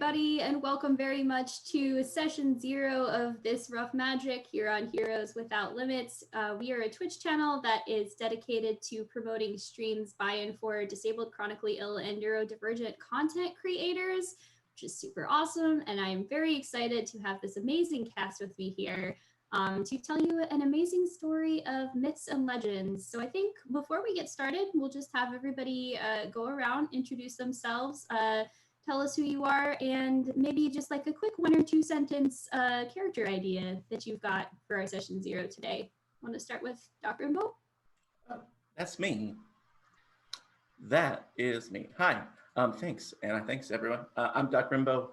everybody, and welcome very much to session 0 of this rough magic here on Heroes Without Limits. We are a Twitch channel that is dedicated to promoting streams by and for disabled, chronically ill, and neurodivergent content creators, which is super awesome. And I'm very excited to have this amazing cast with me here to tell you an amazing story of myths and legends. So I think before we get started, we'll just have everybody go around, introduce themselves, tell us who you are, and maybe just like a quick 1 or 2 sentence character idea that you've got for our session 0 today. Want to start with Dr. Imbo? That's me. That is me. Hi. Thanks, Anna. Thanks, everyone. I'm Dr. Imbo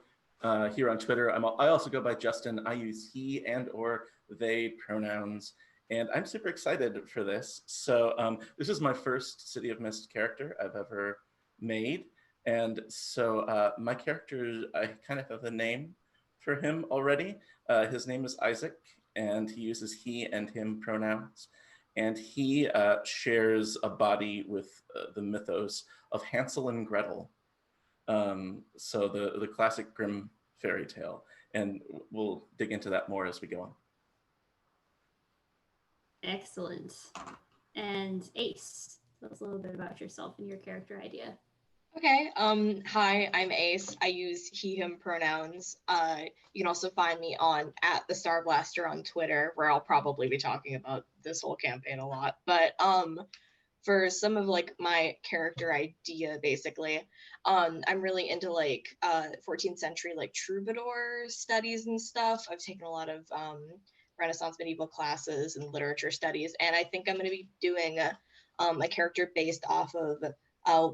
here on Twitter. I also go by Justin. I use he and or they pronouns, and I'm super excited for this. So this is my first City of Mist character I've ever made. And so my character, I kind of have a name for him already. His name is Isaac, and he uses he and him pronouns. And he shares a body with the mythos of Hansel and Gretel. So the classic Grimm fairy tale. And we'll dig into that more as we go on. Excellent. And Ace, tell us a little bit about yourself and your character idea. Okay, hi, I'm Ace. I use he, him pronouns. You can also find me on @thestarblaster on Twitter, where I'll probably be talking about this whole campaign a lot. But for some of like my character idea, basically, I'm really into like 14th century like troubadour studies and stuff. I've taken a lot of Renaissance medieval classes and literature studies, and I think I'm going to be doing a character based off of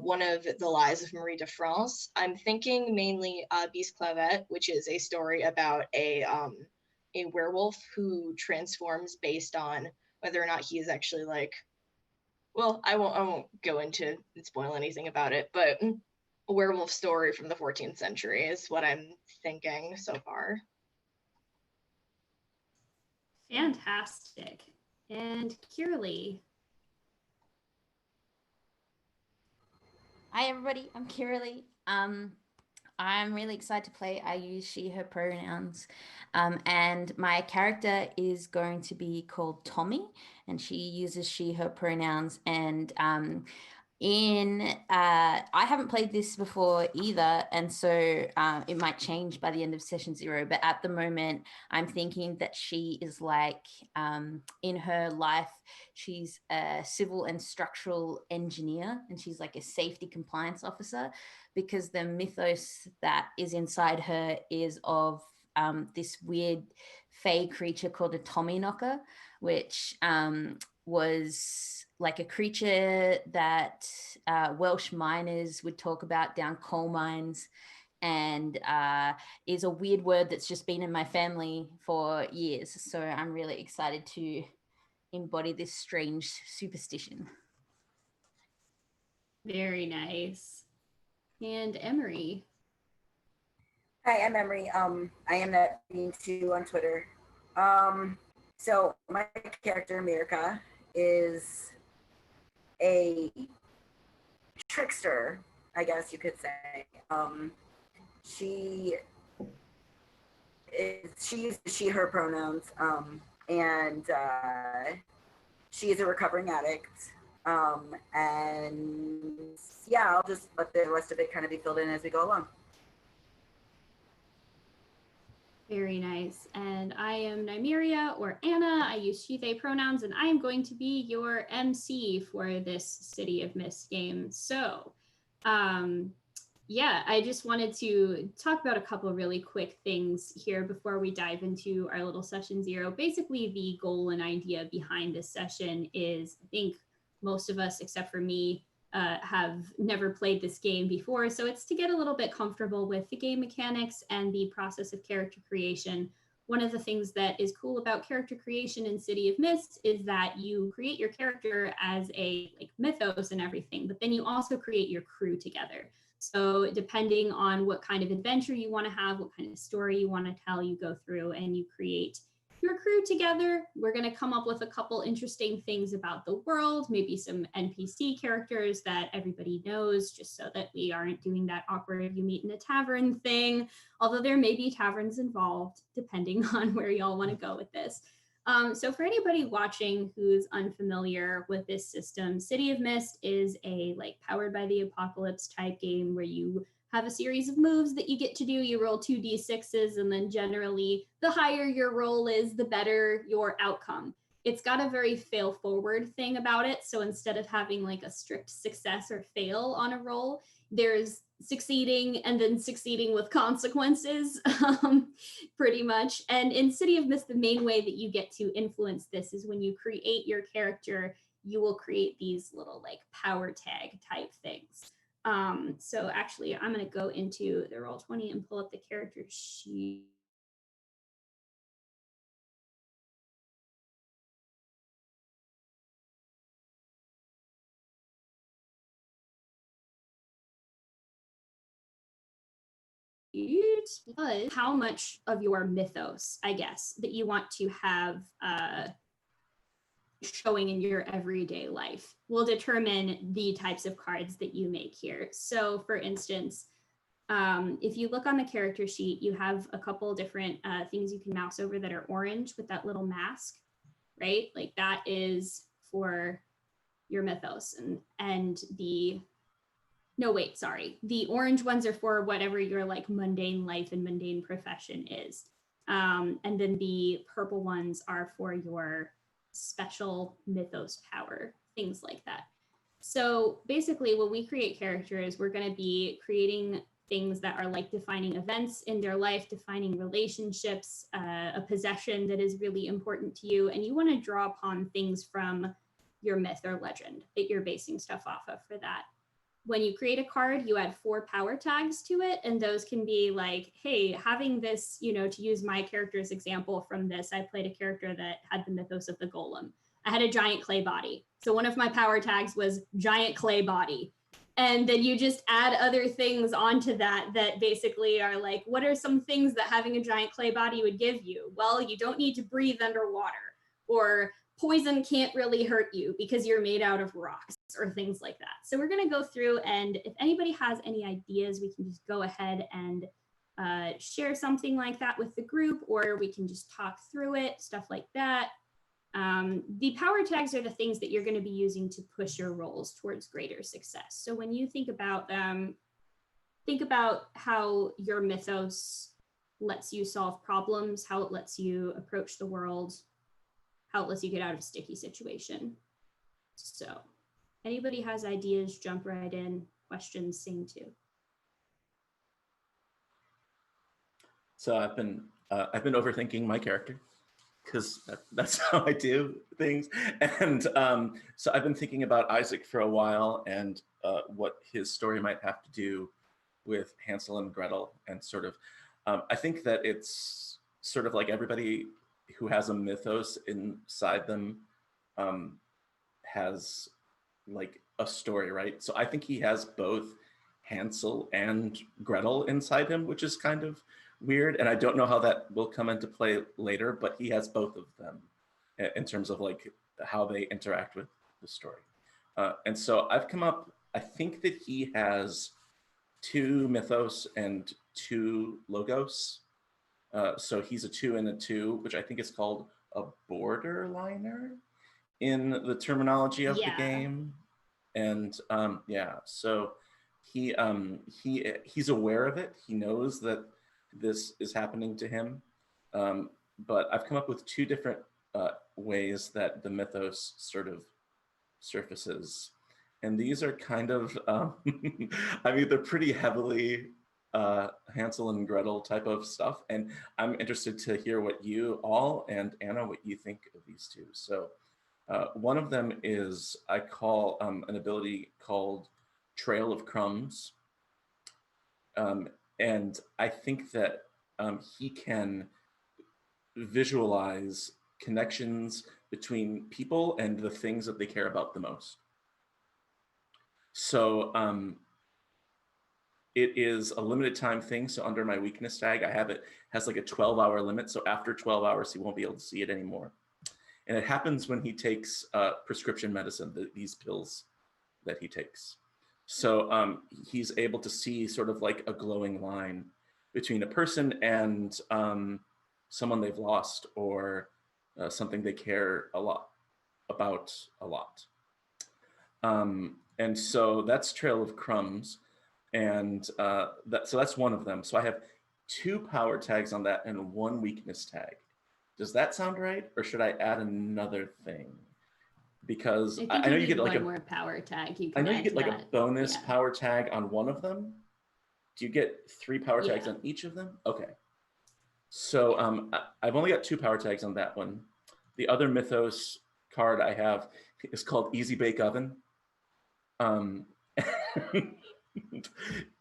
one of the lies of Marie de France. I'm thinking mainly Beast Clavette, which is a story about a werewolf who transforms based on whether or not he is actually like, well, I won't go into and spoil anything about it, but a werewolf story from the 14th century is what I'm thinking so far. Fantastic. And Kiralee. Hi everybody, I'm Kiralee. I'm really excited to play. I use she, her pronouns. And my character is going to be called Tommy, and she uses she, her pronouns. And I haven't played this before either, and so it might change by the end of session 0, but at the moment I'm thinking that she is like in her life she's a civil and structural engineer, and she's like a safety compliance officer, because the mythos that is inside her is of this weird fey creature called a Tommyknocker, which was like a creature that Welsh miners would talk about down coal mines, and is a weird word that's just been in my family for years. So I'm really excited to embody this strange superstition. Very nice. And Emery. Hi, I'm Emery. I am that being too on Twitter. So my character, Mirka, is a trickster, I guess you could say. She uses she, her pronouns, and she is a recovering addict. And yeah, I'll just let the rest of it kind of be filled in as we go along. Very nice. And I am Nymeria, or Anna. I use she, they pronouns, and I am going to be your MC for this City of Mist game. So, yeah, I just wanted to talk about a couple really quick things here before we dive into our little session 0. Basically, the goal and idea behind this session is, I think most of us, except for me, have never played this game before. So it's to get a little bit comfortable with the game mechanics and the process of character creation. One of the things that is cool about character creation in City of Mist is that you create your character as a like mythos and everything, but then you also create your crew together. So depending on what kind of adventure you want to have, what kind of story you want to tell, you go through and you create your crew together. We're going to come up with a couple interesting things about the world, maybe some NPC characters that everybody knows, just so that we aren't doing that awkward you meet in a tavern thing, although there may be taverns involved, depending on where y'all want to go with this. So for anybody watching who's unfamiliar with this system, City of Mist is a like powered by the apocalypse type game where you have a series of moves that you get to do. You roll 2d6s, and then generally the higher your roll is, the better your outcome. It's got a very fail forward thing about it. So instead of having like a strict success or fail on a roll, there's succeeding and then succeeding with consequences, pretty much. And in City of Mist, the main way that you get to influence this is when you create your character, you will create these little like power tag type things. So actually, I'm going to go into the Roll20 and pull up the character sheet. But how much of your mythos, I guess, that you want to have showing in your everyday life will determine the types of cards that you make here. So for instance, if you look on the character sheet, you have a couple different things you can mouse over that are orange with that little mask, right? Like that is for your mythos. And the, no, wait, sorry. The orange ones are for whatever your like mundane life and mundane profession is. And then the purple ones are for your special mythos power, things like that. So basically when we create characters, we're going to be creating things that are like defining events in their life, defining relationships, a possession that is really important to you. And you want to draw upon things from your myth or legend that you're basing stuff off of for that. When you create a card, you add 4 power tags to it. And those can be like, hey, having this, you know, to use my character's example from this, I played a character that had the mythos of the golem. I had a giant clay body. So one of my power tags was giant clay body. And then you just add other things onto that that basically are like, what are some things that having a giant clay body would give you? Well, you don't need to breathe underwater, or poison can't really hurt you because you're made out of rocks, or things like that. So we're going to go through, and if anybody has any ideas, we can just go ahead and share something like that with the group, or we can just talk through it, stuff like that. The power tags are the things that you're going to be using to push your roles towards greater success. So when you think about them, think about how your mythos lets you solve problems, how it lets you approach the world, how it lets you get out of a sticky situation. So anybody has ideas, jump right in. Questions, sing too. So I've been overthinking my character, because that's how I do things. And so I've been thinking about Isaac for a while, and what his story might have to do with Hansel and Gretel. And sort of, I think that it's sort of like everybody who has a mythos inside them has like a story, right? So I think he has both Hansel and Gretel inside him, which is kind of weird. And I don't know how that will come into play later, but he has both of them in terms of like how they interact with the story. And so I've come up, I think that he has 2 mythos and 2 logos. So he's a 2 and a 2, which I think is called a borderliner in the terminology of the game. And yeah, so he's aware of it. He knows that this is happening to him. But I've come up with 2 different ways that the mythos sort of surfaces. And these are kind of, I mean, they're pretty heavily Hansel and Gretel type of stuff. And I'm interested to hear what you all, and Anna, what you think of these 2. So one of them is, I call an ability called Trail of Crumbs. And I think that he can visualize connections between people and the things that they care about the most. So it is a limited time thing. So under my weakness tag, I have it has like a 12-hour limit. So after 12 hours, he won't be able to see it anymore. And it happens when he takes prescription medicine, these pills that he takes. So he's able to see sort of like a glowing line between a person and someone they've lost, or something they care a lot about a lot. And so that's Trail of Crumbs. And so that's one of them. So I have 2 power tags on that and 1 weakness tag. Does that sound right? Or should I add another thing? Because I know you get like one more power tag. You I can know you add get to like that. a bonus Yeah. power tag on one of them. Do you get 3 power tags Yeah. on each of them? Okay. So I've only got 2 power tags on that one. The other Mythos card I have is called Easy Bake Oven.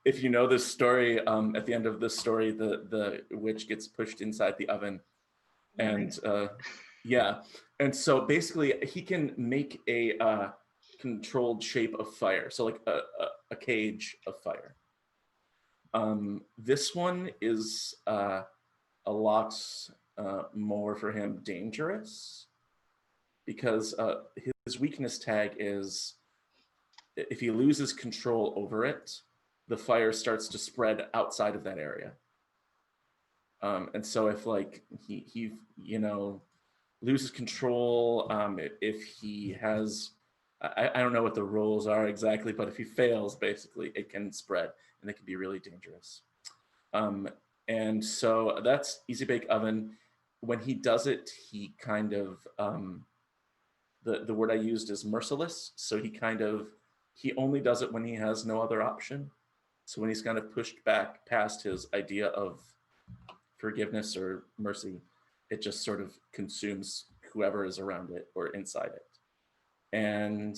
If you know this story, at the end of this story, the witch gets pushed inside the oven, and yeah, and so basically he can make a controlled shape of fire, so like a cage of fire. This one is a lot more for him dangerous, because his weakness tag is, if he loses control over it, the fire starts to spread outside of that area. And so if like he loses control, if he has, I don't know what the rules are exactly, but if he fails, basically it can spread and it can be really dangerous. And so that's Easy Bake Oven. When he does it, he kind of, the word I used is merciless. So he only does it when he has no other option. So when he's kind of pushed back past his idea of forgiveness or mercy, it just sort of consumes whoever is around it or inside it. And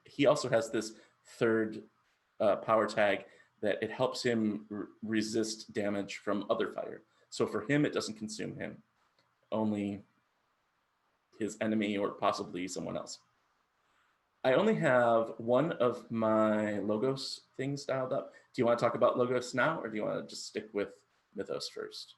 he also has this 3rd power tag that it helps him resist damage from other fire. So for him, it doesn't consume him, only his enemy or possibly someone else. I only have 1 of my Logos things dialed up. Do you want to talk about Logos now, or do you want to just stick with Mythos first?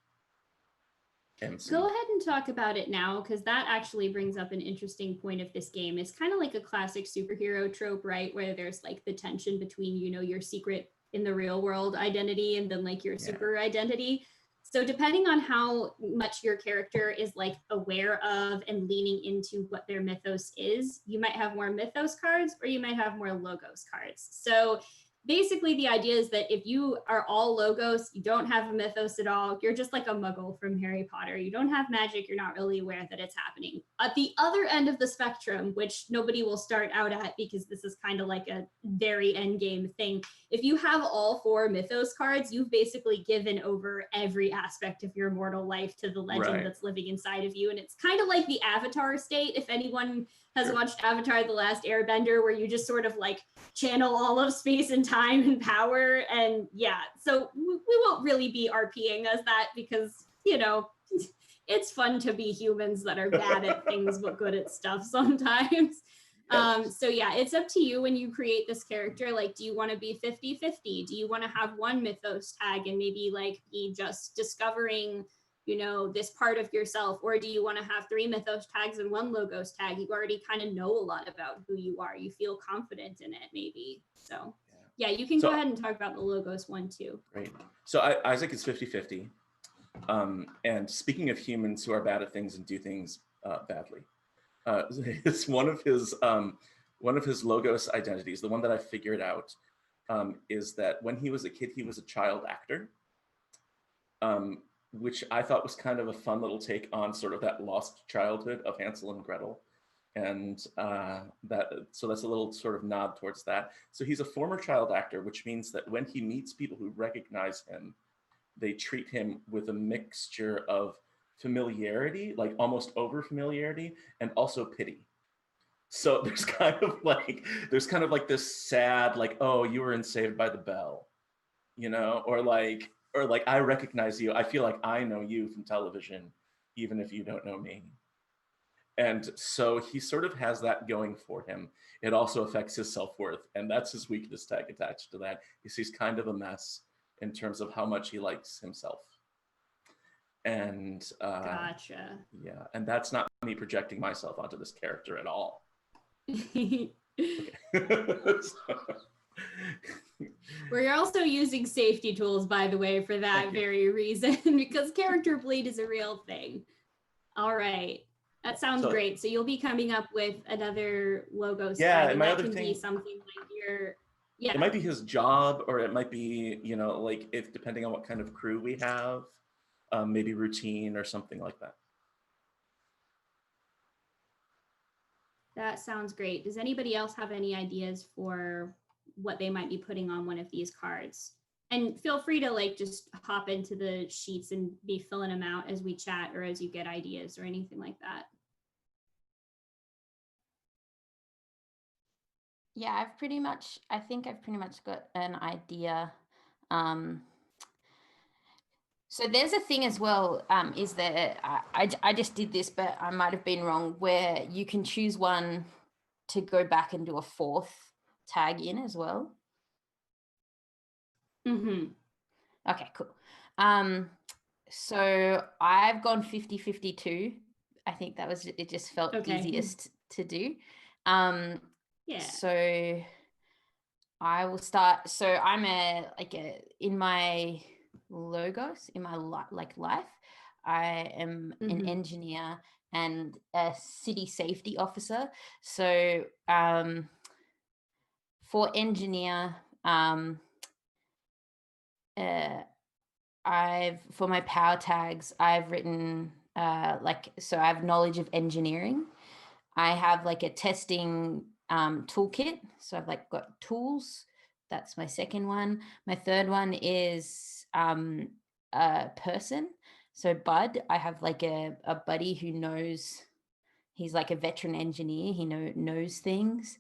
MC. Go ahead and talk about it now, because that actually brings up an interesting point of this game. It's kind of like a classic superhero trope, right? Where there's like the tension between, your secret in the real world identity and then like your super identity. So depending on how much your character is like aware of and leaning into what their mythos is, you might have more mythos cards or you might have more Logos cards. So basically the idea is that if you are all Logos, you don't have a mythos at all, you're just like a muggle from Harry Potter. You don't have magic, you're not really aware that it's happening. At the other end of the spectrum, which nobody will start out at because this is kind of like a very end game thing, if you have all 4 mythos cards, you've basically given over every aspect of your mortal life to the legend that's living inside of you. And it's kind of like the Avatar state, if anyone has watched Avatar The Last Airbender, where you just sort of like channel all of space and time and power. And yeah, so we won't really be RPing as that because, it's fun to be humans that are bad at things but good at stuff sometimes. So yeah, it's up to you when you create this character. Like, do you want to be 50-50? Do you want to have 1 mythos tag and maybe like be just discovering this part of yourself, or do you want to have 3 mythos tags and 1 Logos tag? You already kind of know a lot about who you are. You feel confident in it, maybe. So yeah, you can go ahead and talk about the Logos one too. Great. So Isaac is 50-50. And speaking of humans who are bad at things and do things badly, it's one of his Logos identities. The one that I figured out is that when he was a kid, he was a child actor. Which I thought was kind of a fun little take on sort of that lost childhood of Hansel and Gretel. And so that's a little sort of nod towards that. So he's a former child actor, which means that when he meets people who recognize him, they treat him with a mixture of familiarity, like almost over familiarity, and also pity. So there's kind of like this sad, like, oh, you were in Saved by the Bell, or like, I recognize you. I feel like I know you from television, even if you don't know me. And so he sort of has that going for him. It also affects his self-worth, and that's his weakness tag attached to that. He's kind of a mess in terms of how much he likes himself. And Gotcha. yeah, and that's not me projecting myself onto this character at all. We're also using safety tools, by the way, for that very reason, because character bleed is a real thing. All right. That sounds great. So you'll be coming up with another logo spread, and that can be something like your, it might be his job, or it might be, you know, like if depending on what kind of crew we have, maybe routine or something like that. That sounds great. Does anybody else have any ideas for what they might be putting on one of these cards? And feel free to like just hop into the sheets and be filling them out as we chat or as you get ideas or anything like that. Yeah, I think I've pretty much got an idea. So there's a thing as well, is that I just did this, but I might have been wrong, where you can choose one to go back and do a fourth tag in as well. Mm-hmm. Okay, cool. So I've gone 50-52. I think that was, it just felt easiest to do. Yeah. So I will start. So I'm in my logos, in my life, I am an engineer and a city safety officer. So for engineer, for my power tags, I've written so I have knowledge of engineering. I have like a testing toolkit. So I've like got tools. That's my second one. My third one is a person. So Bud, I have like a buddy who knows, he's like a veteran engineer. He knows things.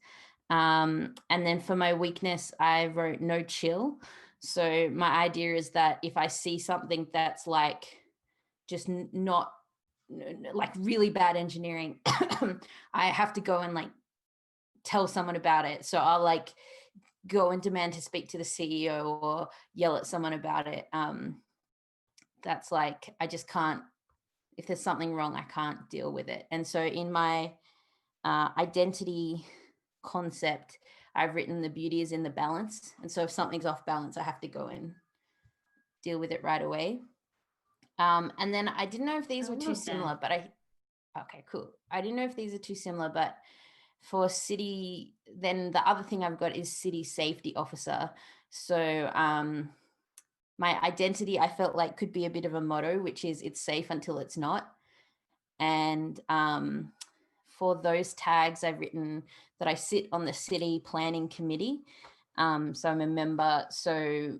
And then for my weakness, I wrote no chill. So my idea is that if I see something that's like just not like really bad engineering, I have to go and like tell someone about it. So I'll like go and demand to speak to the CEO or yell at someone about it. That's like, I just can't, if there's something wrong, I can't deal with it. And so in my identity concept, I've written the beauty is in the balance. And so if something's off balance, I have to go and deal with it right away. And then I didn't know if these were too similar, but okay, cool. I didn't know if these are too similar, but for city, then the other thing I've got is city safety officer. So my identity, I felt like could be a bit of a motto, which is it's safe until it's not. And for those tags, I've written that I sit on the city planning committee. So I'm a member. So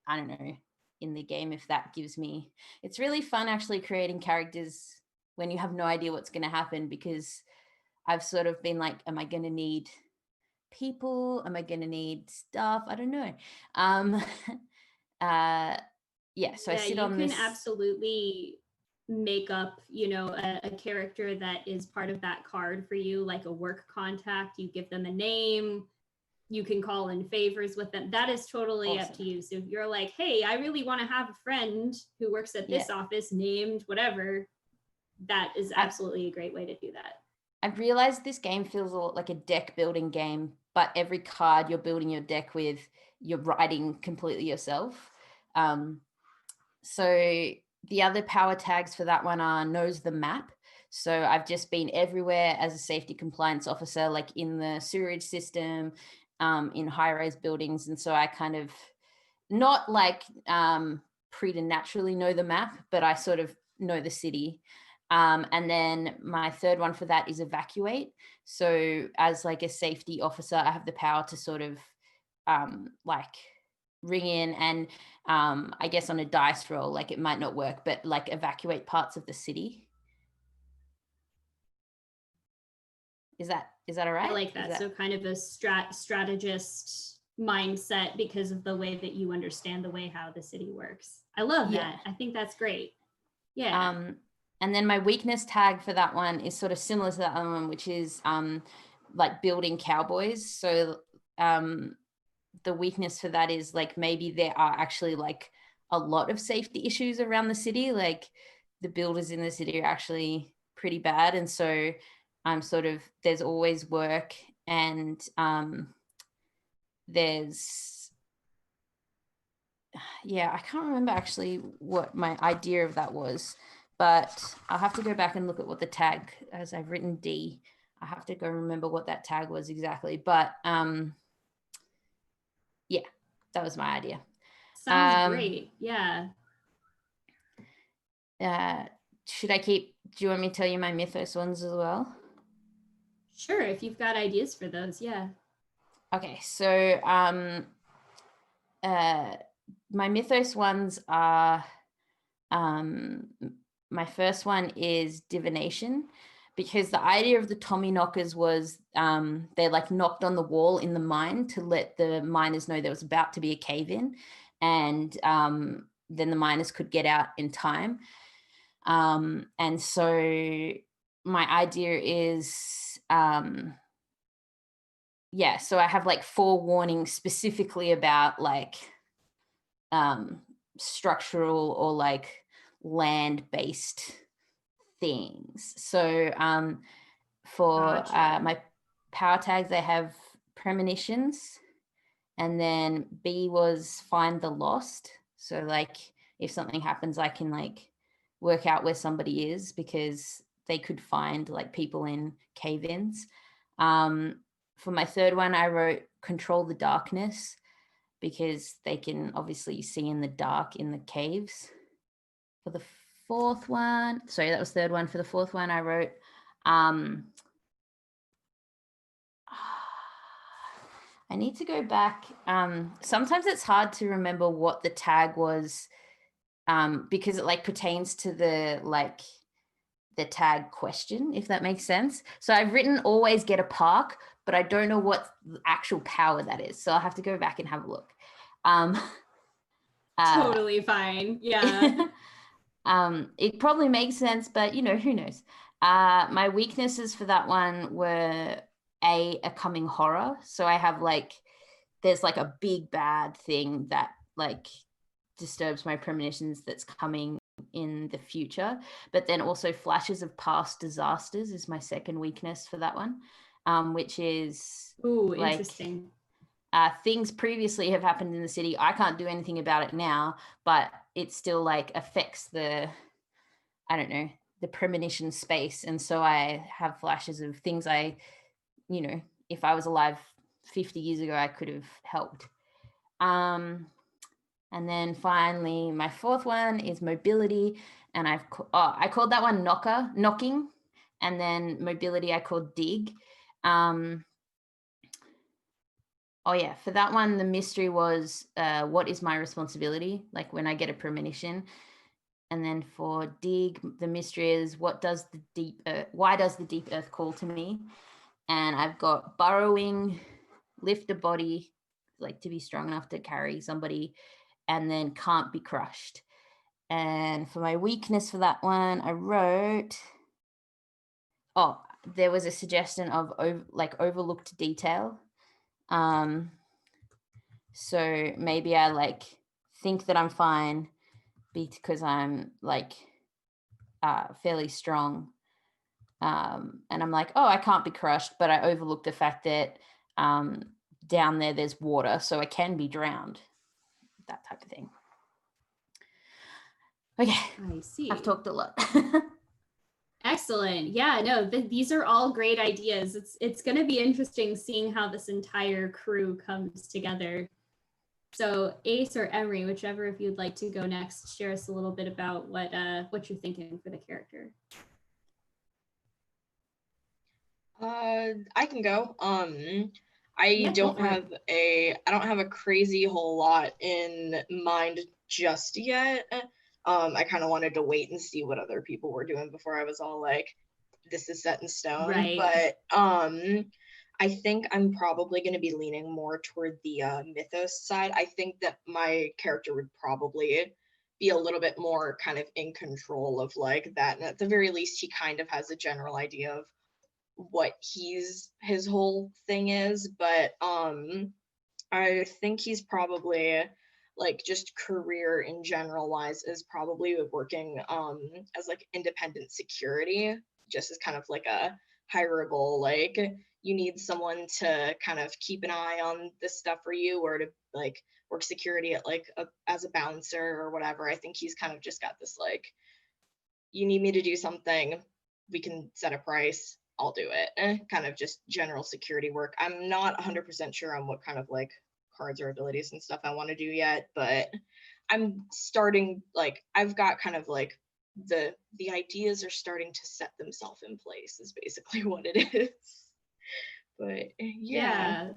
I don't know, in the game, if that gives me, it's really fun actually creating characters when you have no idea what's going to happen, because I've sort of been like, am I going to need people? Am I going to need stuff? I don't know. Yeah, so I sit on this. You can absolutely make up, you know, a character that is part of that card for you, like a work contact. You give them a name, you can call in favors with them. That is totally up to you. So if you're like, hey, I really want to have a friend who works at this office named whatever, that is absolutely a great way to do that. I've realized this game feels a lot like a deck building game, but every card you're building your deck with, you're writing completely yourself. So the other power tags for that one are knows the map. So I've just been everywhere as a safety compliance officer, like in the sewerage system, in high-rise buildings. And so I kind of not like preternaturally know the map, but I sort of know the city. And then my third one for that is evacuate. So as like a safety officer, I have the power to sort of like ring in and I guess on a dice roll, like it might not work, but like evacuate parts of the city. Is that all right? I like that. So kind of a strategist mindset because of the way that you understand the way how the city works. I love that. I think that's great. Yeah. And then my weakness tag for that one is sort of similar to that other one, which is like building cowboys. So the weakness for that is like maybe there are actually like a lot of safety issues around the city. Like the builders in the city are actually pretty bad. And so I'm sort of, there's always work, and there's, yeah, I can't remember actually what my idea of that was, but I'll have to go back and look at what the tag, as I've written D, I have to go remember what that tag was exactly. But yeah, that was my idea. Sounds great. Yeah. Should I keep, do you want me to tell you my mythos ones as well? Sure, if you've got ideas for those, yeah. Okay, so my mythos ones are, my first one is divination, because the idea of the Tommy knockers was they like knocked on the wall in the mine to let the miners know there was about to be a cave in, and then the miners could get out in time. And so my idea is, yeah, so I have like 4 warnings specifically about like structural or like land-based things. So for Gotcha. my power tags, I have premonitions, and then B was find the lost. So like if something happens, I can like work out where somebody is, because they could find like people in cave-ins. For my third one, I wrote control the darkness, because they can obviously see in the dark in the caves. For the fourth one, sorry, that was third one. For the fourth one, I wrote I need to go back. Sometimes it's hard to remember what the tag was, because it like pertains to the tag question, if that makes sense. So I've written always get a park, but I don't know what actual power that is. So I'll have to go back and have a look. Totally fine. Yeah. It probably makes sense, but you know, who knows? My weaknesses for that one were a coming horror. So I have like, there's like a big bad thing that like disturbs my premonitions that's coming in the future, but then also flashes of past disasters is my second weakness for that one, which is Ooh, like interesting. things previously have happened in the city. I can't do anything about it now, but it still like affects the, I don't know, the premonition space. And so I have flashes of things I, you know, if I was alive 50 years ago, I could have helped. And then finally, my fourth one is mobility. And I called that one knocking. And then mobility, I called dig. Oh yeah, for that one, the mystery was what is my responsibility? Like when I get a premonition. And then for dig, the mystery is why does the deep earth call to me? And I've got burrowing, lift a body, like to be strong enough to carry somebody, and then can't be crushed. And for my weakness for that one, I wrote, there was a suggestion of overlooked detail. So maybe I like think that I'm fine because I'm like fairly strong. And I'm like, oh, I can't be crushed, but I overlooked the fact that down there's water, so I can be drowned. That type of thing. Okay. I see. I've talked a lot. Excellent. Yeah, no, these are all great ideas. It's going to be interesting seeing how this entire crew comes together. So Ace or Emery, whichever if you'd like to go next, share us a little bit about what you're thinking for the character. I can go. I don't have a crazy whole lot in mind just yet. I kind of wanted to wait and see what other people were doing before I was all like, this is set in stone. Right. But I think I'm probably going to be leaning more toward the mythos side. I think that my character would probably be a little bit more kind of in control of like that. And at the very least, he kind of has a general idea of what his whole thing is. But I think he's probably like just career in general wise is probably working as like independent security, just as kind of like a hireable, like you need someone to kind of keep an eye on this stuff for you, or to like work security at like as a bouncer or whatever. I think he's kind of just got this like, you need me to do something, we can set a price, I'll do it. Kind of just general security work. I'm not 100% sure on what kind of like cards or abilities and stuff I want to do yet, but I'm starting, like I've got kind of like the ideas are starting to set themselves in place is basically what it is. But yeah.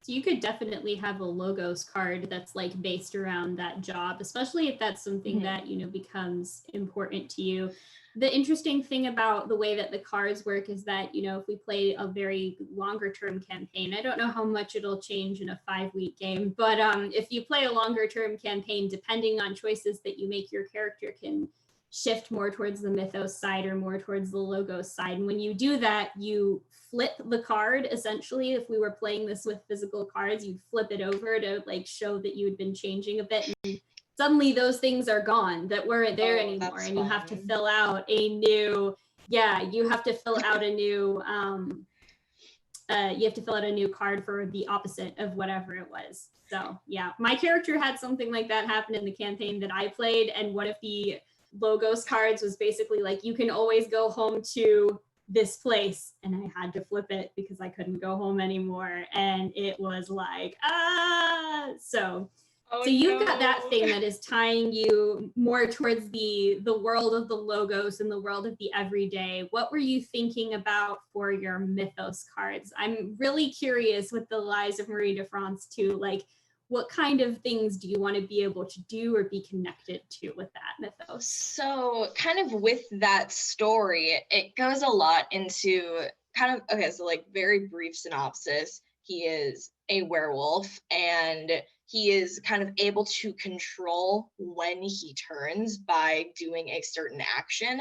So you could definitely have a logos card that's like based around that job, especially if that's something that, you know, becomes important to you. The interesting thing about the way that the cards work is that, you know, if we play a very longer term campaign, I don't know how much it'll change in a 5-week game, but if you play a longer term campaign, depending on choices that you make, your character can shift more towards the mythos side or more towards the logos side. And when you do that, you flip the card. Essentially, if we were playing this with physical cards, you'd flip it over to like show that you had been changing a bit, and suddenly those things are gone that weren't there anymore, and you have to fill out a new you have to fill out a new card for the opposite of whatever it was. So yeah, my character had something like that happen in the campaign that I played, and one of the logos cards was basically like, you can always go home to this place, and I had to flip it because I couldn't go home anymore, and it was like so you've got that thing that is tying you more towards the world of the logos and the world of the everyday. What were you thinking about for your mythos cards? I'm really curious with the Lies of Marie de France too, like what kind of things do you want to be able to do or be connected to with that mythos? So kind of with that story, it goes a lot into kind of, okay, so like very brief synopsis. He is a werewolf, and he is kind of able to control when he turns by doing a certain action.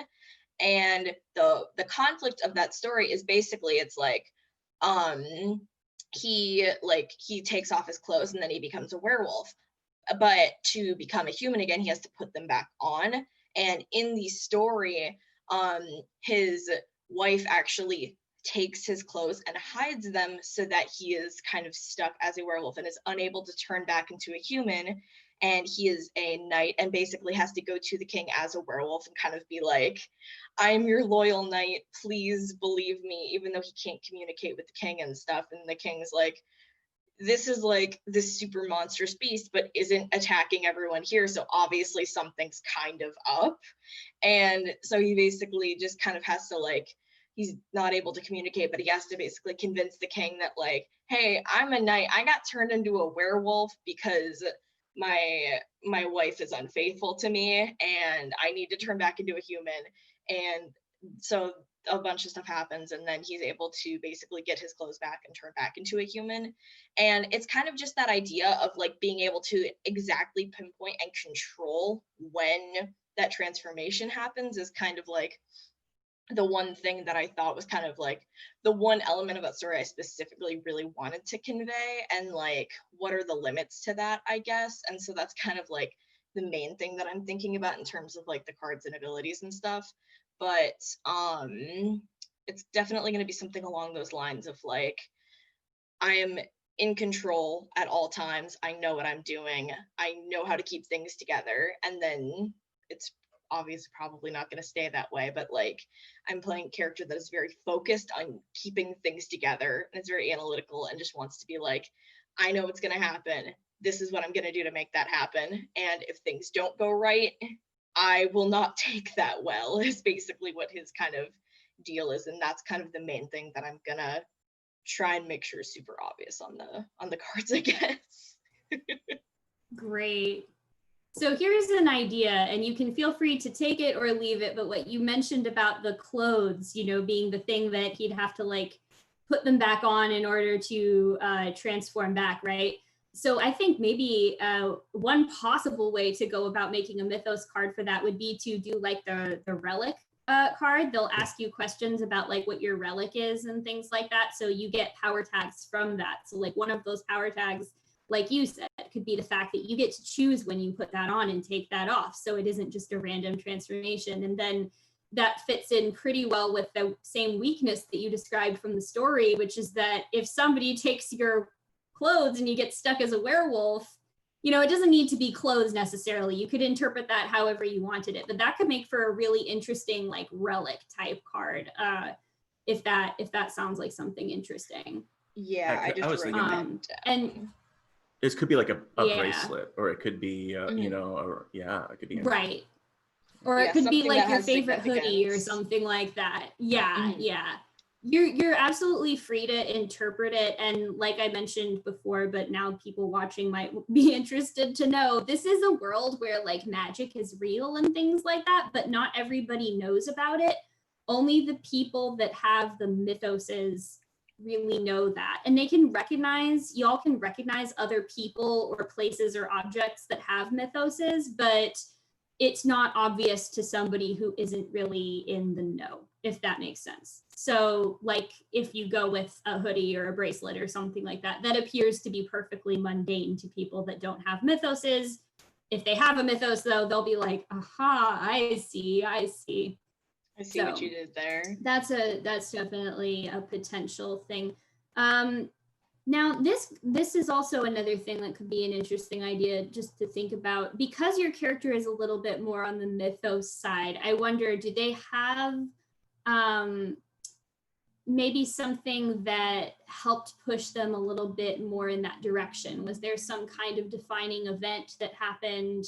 And the conflict of that story is basically, it's like, he takes off his clothes and then he becomes a werewolf, but to become a human again, he has to put them back on. And in the story, his wife actually takes his clothes and hides them so that he is kind of stuck as a werewolf and is unable to turn back into a human. And he is a knight and basically has to go to the king as a werewolf and kind of be like, I'm your loyal knight, please believe me, even though he can't communicate with the king and stuff. And the king's like, this is like this super monstrous beast, but isn't attacking everyone here, so obviously something's kind of up. And so he basically just kind of has to, like, he's not able to communicate, but he has to basically convince the king that, like, hey, I'm a knight, I got turned into a werewolf because my wife is unfaithful to me and I need to turn back into a human. And so a bunch of stuff happens, and then he's able to basically get his clothes back and turn back into a human. And it's kind of just that idea of like being able to exactly pinpoint and control when that transformation happens is kind of like the one thing that I thought was kind of like the one element of that story I specifically really wanted to convey, and like what are the limits to that, I guess. And so that's kind of like the main thing that I'm thinking about in terms of like the cards and abilities and stuff. But it's definitely going to be something along those lines of like, I am in control at all times, I know what I'm doing, I know how to keep things together. And then it's obviously probably not going to stay that way, but like I'm playing a character that is very focused on keeping things together and is very analytical and just wants to be like, I know what's going to happen, this is what I'm going to do to make that happen, and if things don't go right, I will not take that well, is basically what his kind of deal is. And that's kind of the main thing that I'm gonna try and make sure is super obvious on the cards, I guess. Great. So here's an idea, and you can feel free to take it or leave it, but what you mentioned about the clothes, you know, being the thing that he'd have to like put them back on in order to transform back, right? so I think maybe one possible way to go about making a mythos card for that would be to do like the relic card. They'll ask you questions about like what your relic is and things like that. So you get power tags from that. So like one of those power tags, like you said, could be the fact that you get to choose when you put that on and take that off. So it isn't just a random transformation. And then that fits in pretty well with the same weakness that you described from the story, which is that if somebody takes your clothes and you get stuck as a werewolf, you know, it doesn't need to be clothes necessarily. You could interpret that however you wanted it, but that could make for a really interesting like relic type card, if that sounds like something interesting. Yeah, I was thinking and this could be like a yeah. bracelet, or it could be you know, or it could be right, or Yeah, it could be something like that your has favorite hoodie or significance. something like that. Yeah. You're absolutely free to interpret it, and like I mentioned before, but now people watching might be interested to know, this is a world where like magic is real and things like that, but not everybody knows about it. Only the people that have the mythoses really know that, and y'all can recognize other people or places or objects that have mythoses, but it's not obvious to somebody who isn't really in the know, if that makes sense. So like if you go with a hoodie or a bracelet or something like that, that appears to be perfectly mundane to people that don't have mythoses. If they have a mythos though, they'll be like, aha, I see. I see what you did there. That's definitely a potential thing. Now, this is also another thing that could be an interesting idea just to think about, because your character is a little bit more on the mythos side. I wonder, do they have maybe something that helped push them a little bit more in that direction? Was there some kind of defining event that happened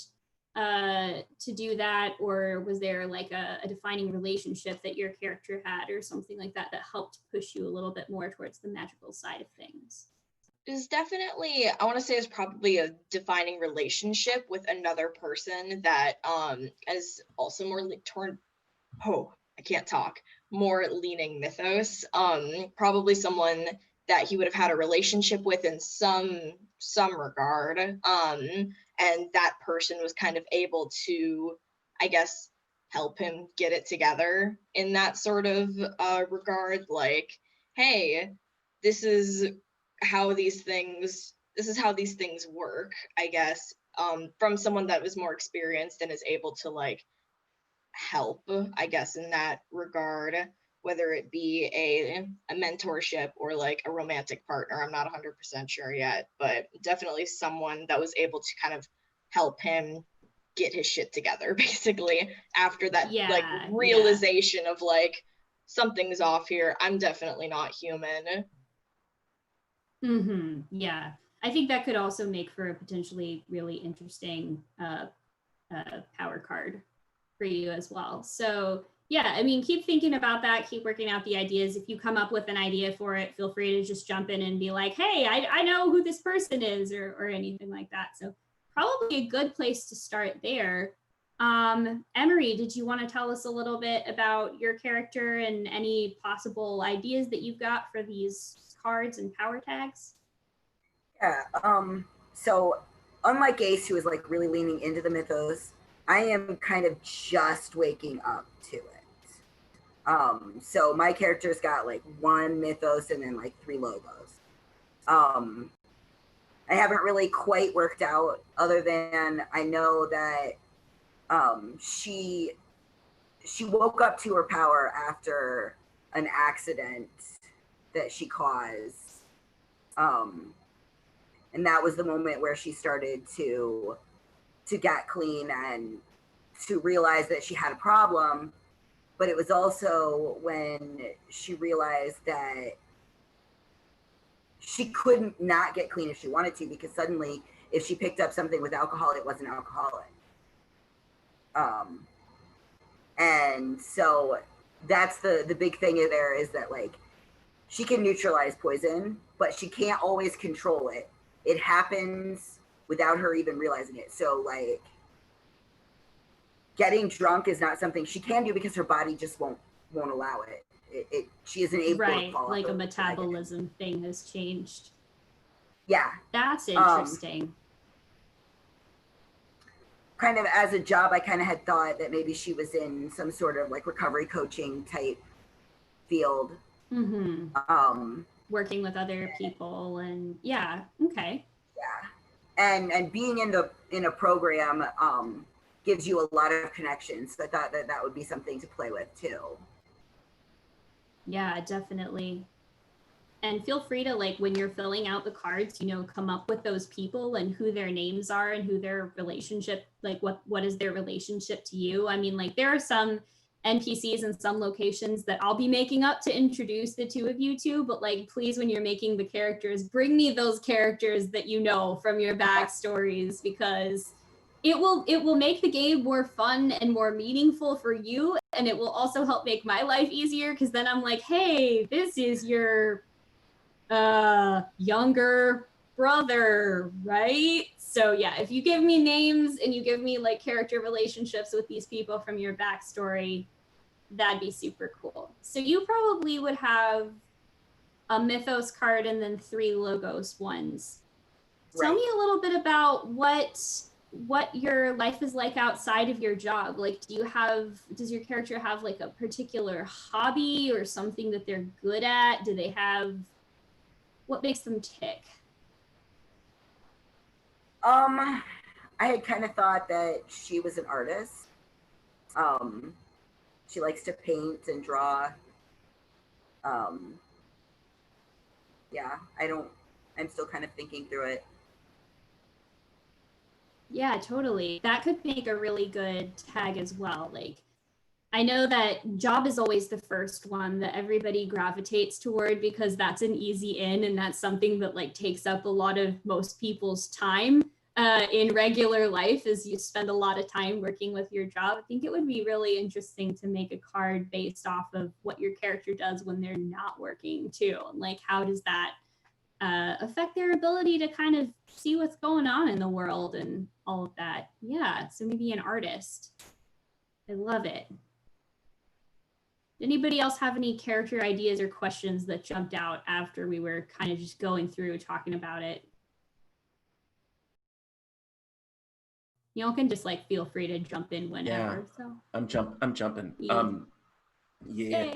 to do that, or was there like a defining relationship that your character had or something like that that helped push you a little bit more towards the magical side of things? There's definitely, I want to say, is probably a defining relationship with another person that is also more more leaning mythos. Probably someone that he would have had a relationship with in some regard, and that person was kind of able to, I guess, help him get it together in that sort of regard. Like, hey, this is how these things work, I guess, from someone that was more experienced and is able to like help, I guess, in that regard, whether it be a mentorship or like a romantic partner. I'm not 100% sure yet, but definitely someone that was able to kind of help him get his shit together, basically, after that realization of like, something's off here. I'm definitely not human. Yeah, I think that could also make for a potentially really interesting power card for you as well. So yeah, I mean, keep thinking about that, keep working out the ideas. If you come up with an idea for it, feel free to just jump in and be like, hey, I know who this person is, or anything like that. So probably a good place to start there. Emery, did you want to tell us a little bit about your character and any possible ideas that you've got for these cards and power tags? Yeah, so unlike Ace, who is like really leaning into the mythos, I am kind of just waking up to it. So my character's got like one mythos and then like 3 logos. I haven't really quite worked out, other than I know that she woke up to her power after an accident that she caused. And that was the moment where she started to get clean and to realize that she had a problem. But it was also when she realized that she couldn't not get clean if she wanted to, because suddenly if she picked up something with alcohol, it wasn't alcoholic. And so that's the big thing there, is that like she can neutralize poison, but she can't always control it. It happens without her even realizing it. So like getting drunk is not something she can do because her body just won't allow it. She isn't able to follow. Like a metabolism thing has changed. Yeah. That's interesting. Kind of as a job, I kind of had thought that maybe she was in some sort of like recovery coaching type field. Working with other people and yeah, okay. Yeah. And being in a program gives you a lot of connections. So I thought that would be something to play with too. Yeah, definitely. And feel free to, like, when you're filling out the cards, come up with those people and who their names are and who their relationship, like what is their relationship to you. I mean, like, there are some NPCs in some locations that I'll be making up to introduce the two of you to, but like, please, when you're making the characters, bring me those characters that you know from your backstories, because it will make the game more fun and more meaningful for you, and it will also help make my life easier, because then I'm like, hey, this is your younger brother, right? So yeah, if you give me names and you give me like character relationships with these people from your backstory, that'd be super cool. So you probably would have a Mythos card and then 3 Logos ones. Right. Tell me a little bit about what your life is like outside of your job. Like, does your character have like a particular hobby or something that they're good at? Do they have, what makes them tick? I had kind of thought that she was an artist. She likes to paint and draw. Yeah, I'm still kind of thinking through it. Yeah, totally. That could make a really good tag as well. Like, I know that job is always the first one that everybody gravitates toward, because that's an easy in, and that's something that like takes up a lot of most people's time in regular life, is you spend a lot of time working with your job. I think it would be really interesting to make a card based off of what your character does when they're not working too. And like, how does that affect their ability to kind of see what's going on in the world and all of that. Yeah, so maybe an artist. I love it. Anybody else have any character ideas or questions that jumped out after we were kind of just going through talking about it? Y'all can just like feel free to jump in whenever. Yeah, so I'm jumping. Yeah. Yeah.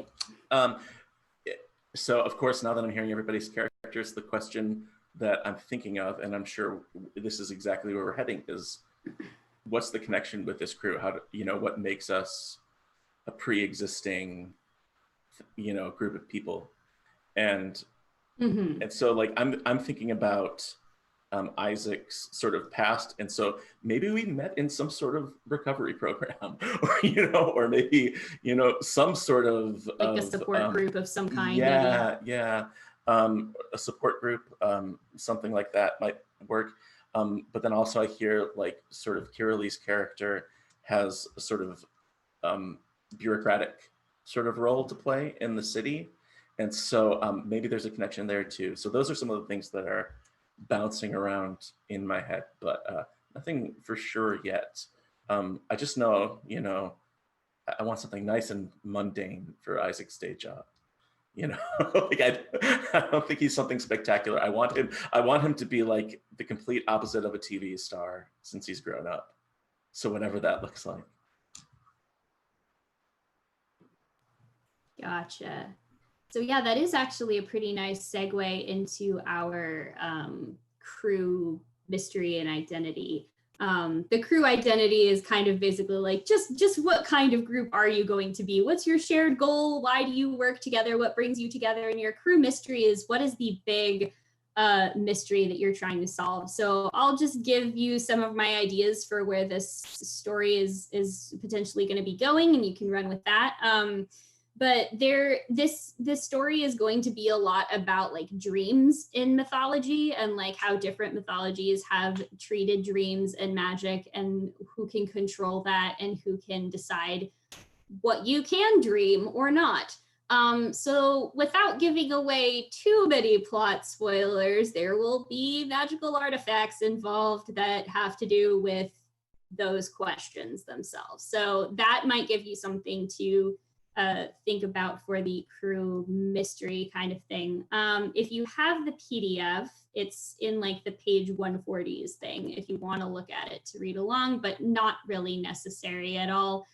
So of course, now that I'm hearing everybody's characters, the question that I'm thinking of, and I'm sure this is exactly where we're heading, is what's the connection with this crew? How do, what makes us a pre-existing, group of people? And and so like I'm thinking about Isaac's sort of past, and so maybe we met in some sort of recovery program, or maybe some sort of like a support group of some kind. Yeah, maybe. Yeah, a support group, something like that might work. But then also I hear like sort of Kirali's character has a sort of bureaucratic sort of role to play in the city, and so maybe there's a connection there too. So those are some of the things that are bouncing around in my head, but nothing for sure yet. I just know, I want something nice and mundane for Isaac's day job. Like I don't think he's something spectacular. I want him to be like the complete opposite of a TV star since he's grown up. So whatever that looks like. Gotcha. So yeah, that is actually a pretty nice segue into our crew mystery and identity. The crew identity is kind of basically like just what kind of group are you going to be? What's your shared goal? Why do you work together? What brings you together? And your crew mystery is, what is the big mystery that you're trying to solve? So I'll just give you some of my ideas for where this story is potentially going to be going, and you can run with that. But this story is going to be a lot about like dreams in mythology, and like how different mythologies have treated dreams and magic, and who can control that, and who can decide what you can dream or not. So without giving away too many plot spoilers, there will be magical artifacts involved that have to do with those questions themselves. So that might give you something to think about for the crew mystery kind of thing. If you have the PDF, it's in like the page 140s thing if you want to look at it to read along, but not really necessary at all.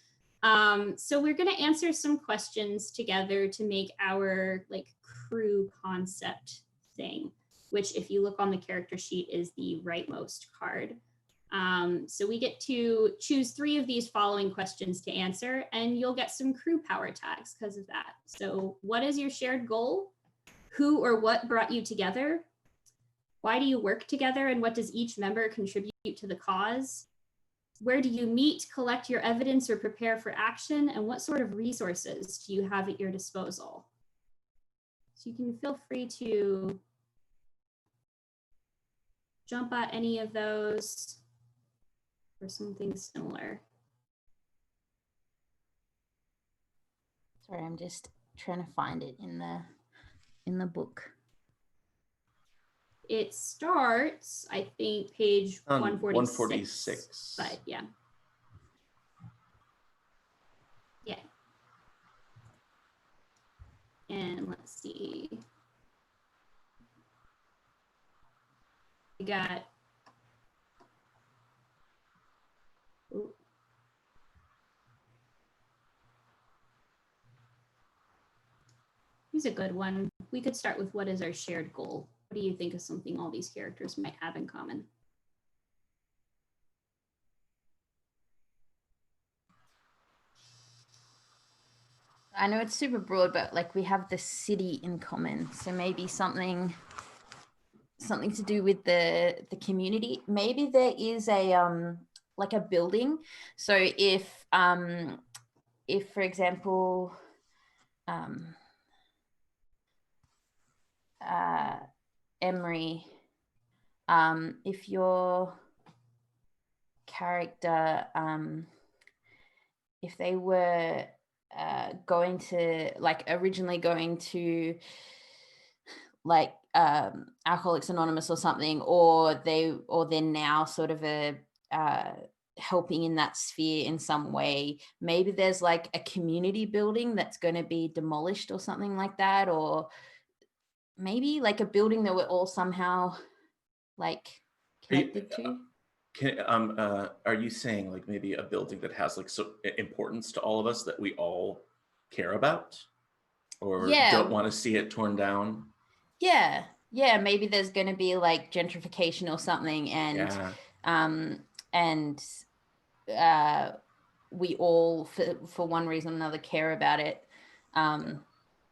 So we're going to answer some questions together to make our like crew concept thing, which if you look on the character sheet is the rightmost card. So we get to choose 3 of these following questions to answer, and you'll get some crew power tags because of that. So what is your shared goal? Who or what brought you together? Why do you work together, and what does each member contribute to the cause? Where do you meet, collect your evidence, or prepare for action? And what sort of resources do you have at your disposal? So you can feel free to jump at any of those or something similar. Sorry, I'm just trying to find it in the book. It starts, I think, page 146. 146. But yeah. Yeah. And let's see. We got. Ooh. Here's a good one. We could start with what is our shared goal? What do you think of something all these characters might have in common? I know it's super broad, but like we have the city in common. So maybe something to do with the community. Maybe there is a like a building. So if for example, Emery, if your character, if they were going to originally going to like Alcoholics Anonymous or something, or they're now sort of a helping in that sphere in some way. Maybe there's like a community building that's going to be demolished or something like that, or maybe like a building that we're all somehow like connected to. Are you saying like maybe a building that has like so importance to all of us that we all care about, or don't want to see it torn down? Yeah, maybe there's going to be like gentrification or something, and we all for one reason or another care about it.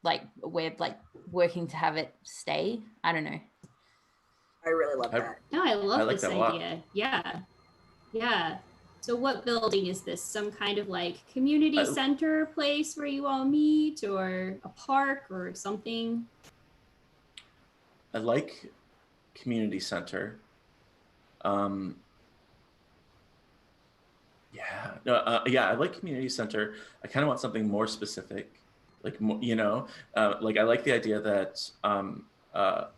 Like we're like working to have it stay. I don't know. I really love that. No, I love like this that idea. Yeah. So what building is this? Some kind of like community center place where you all meet, or a park or something? I like community center. I like community center. I kind of want something more specific, like like I like the idea that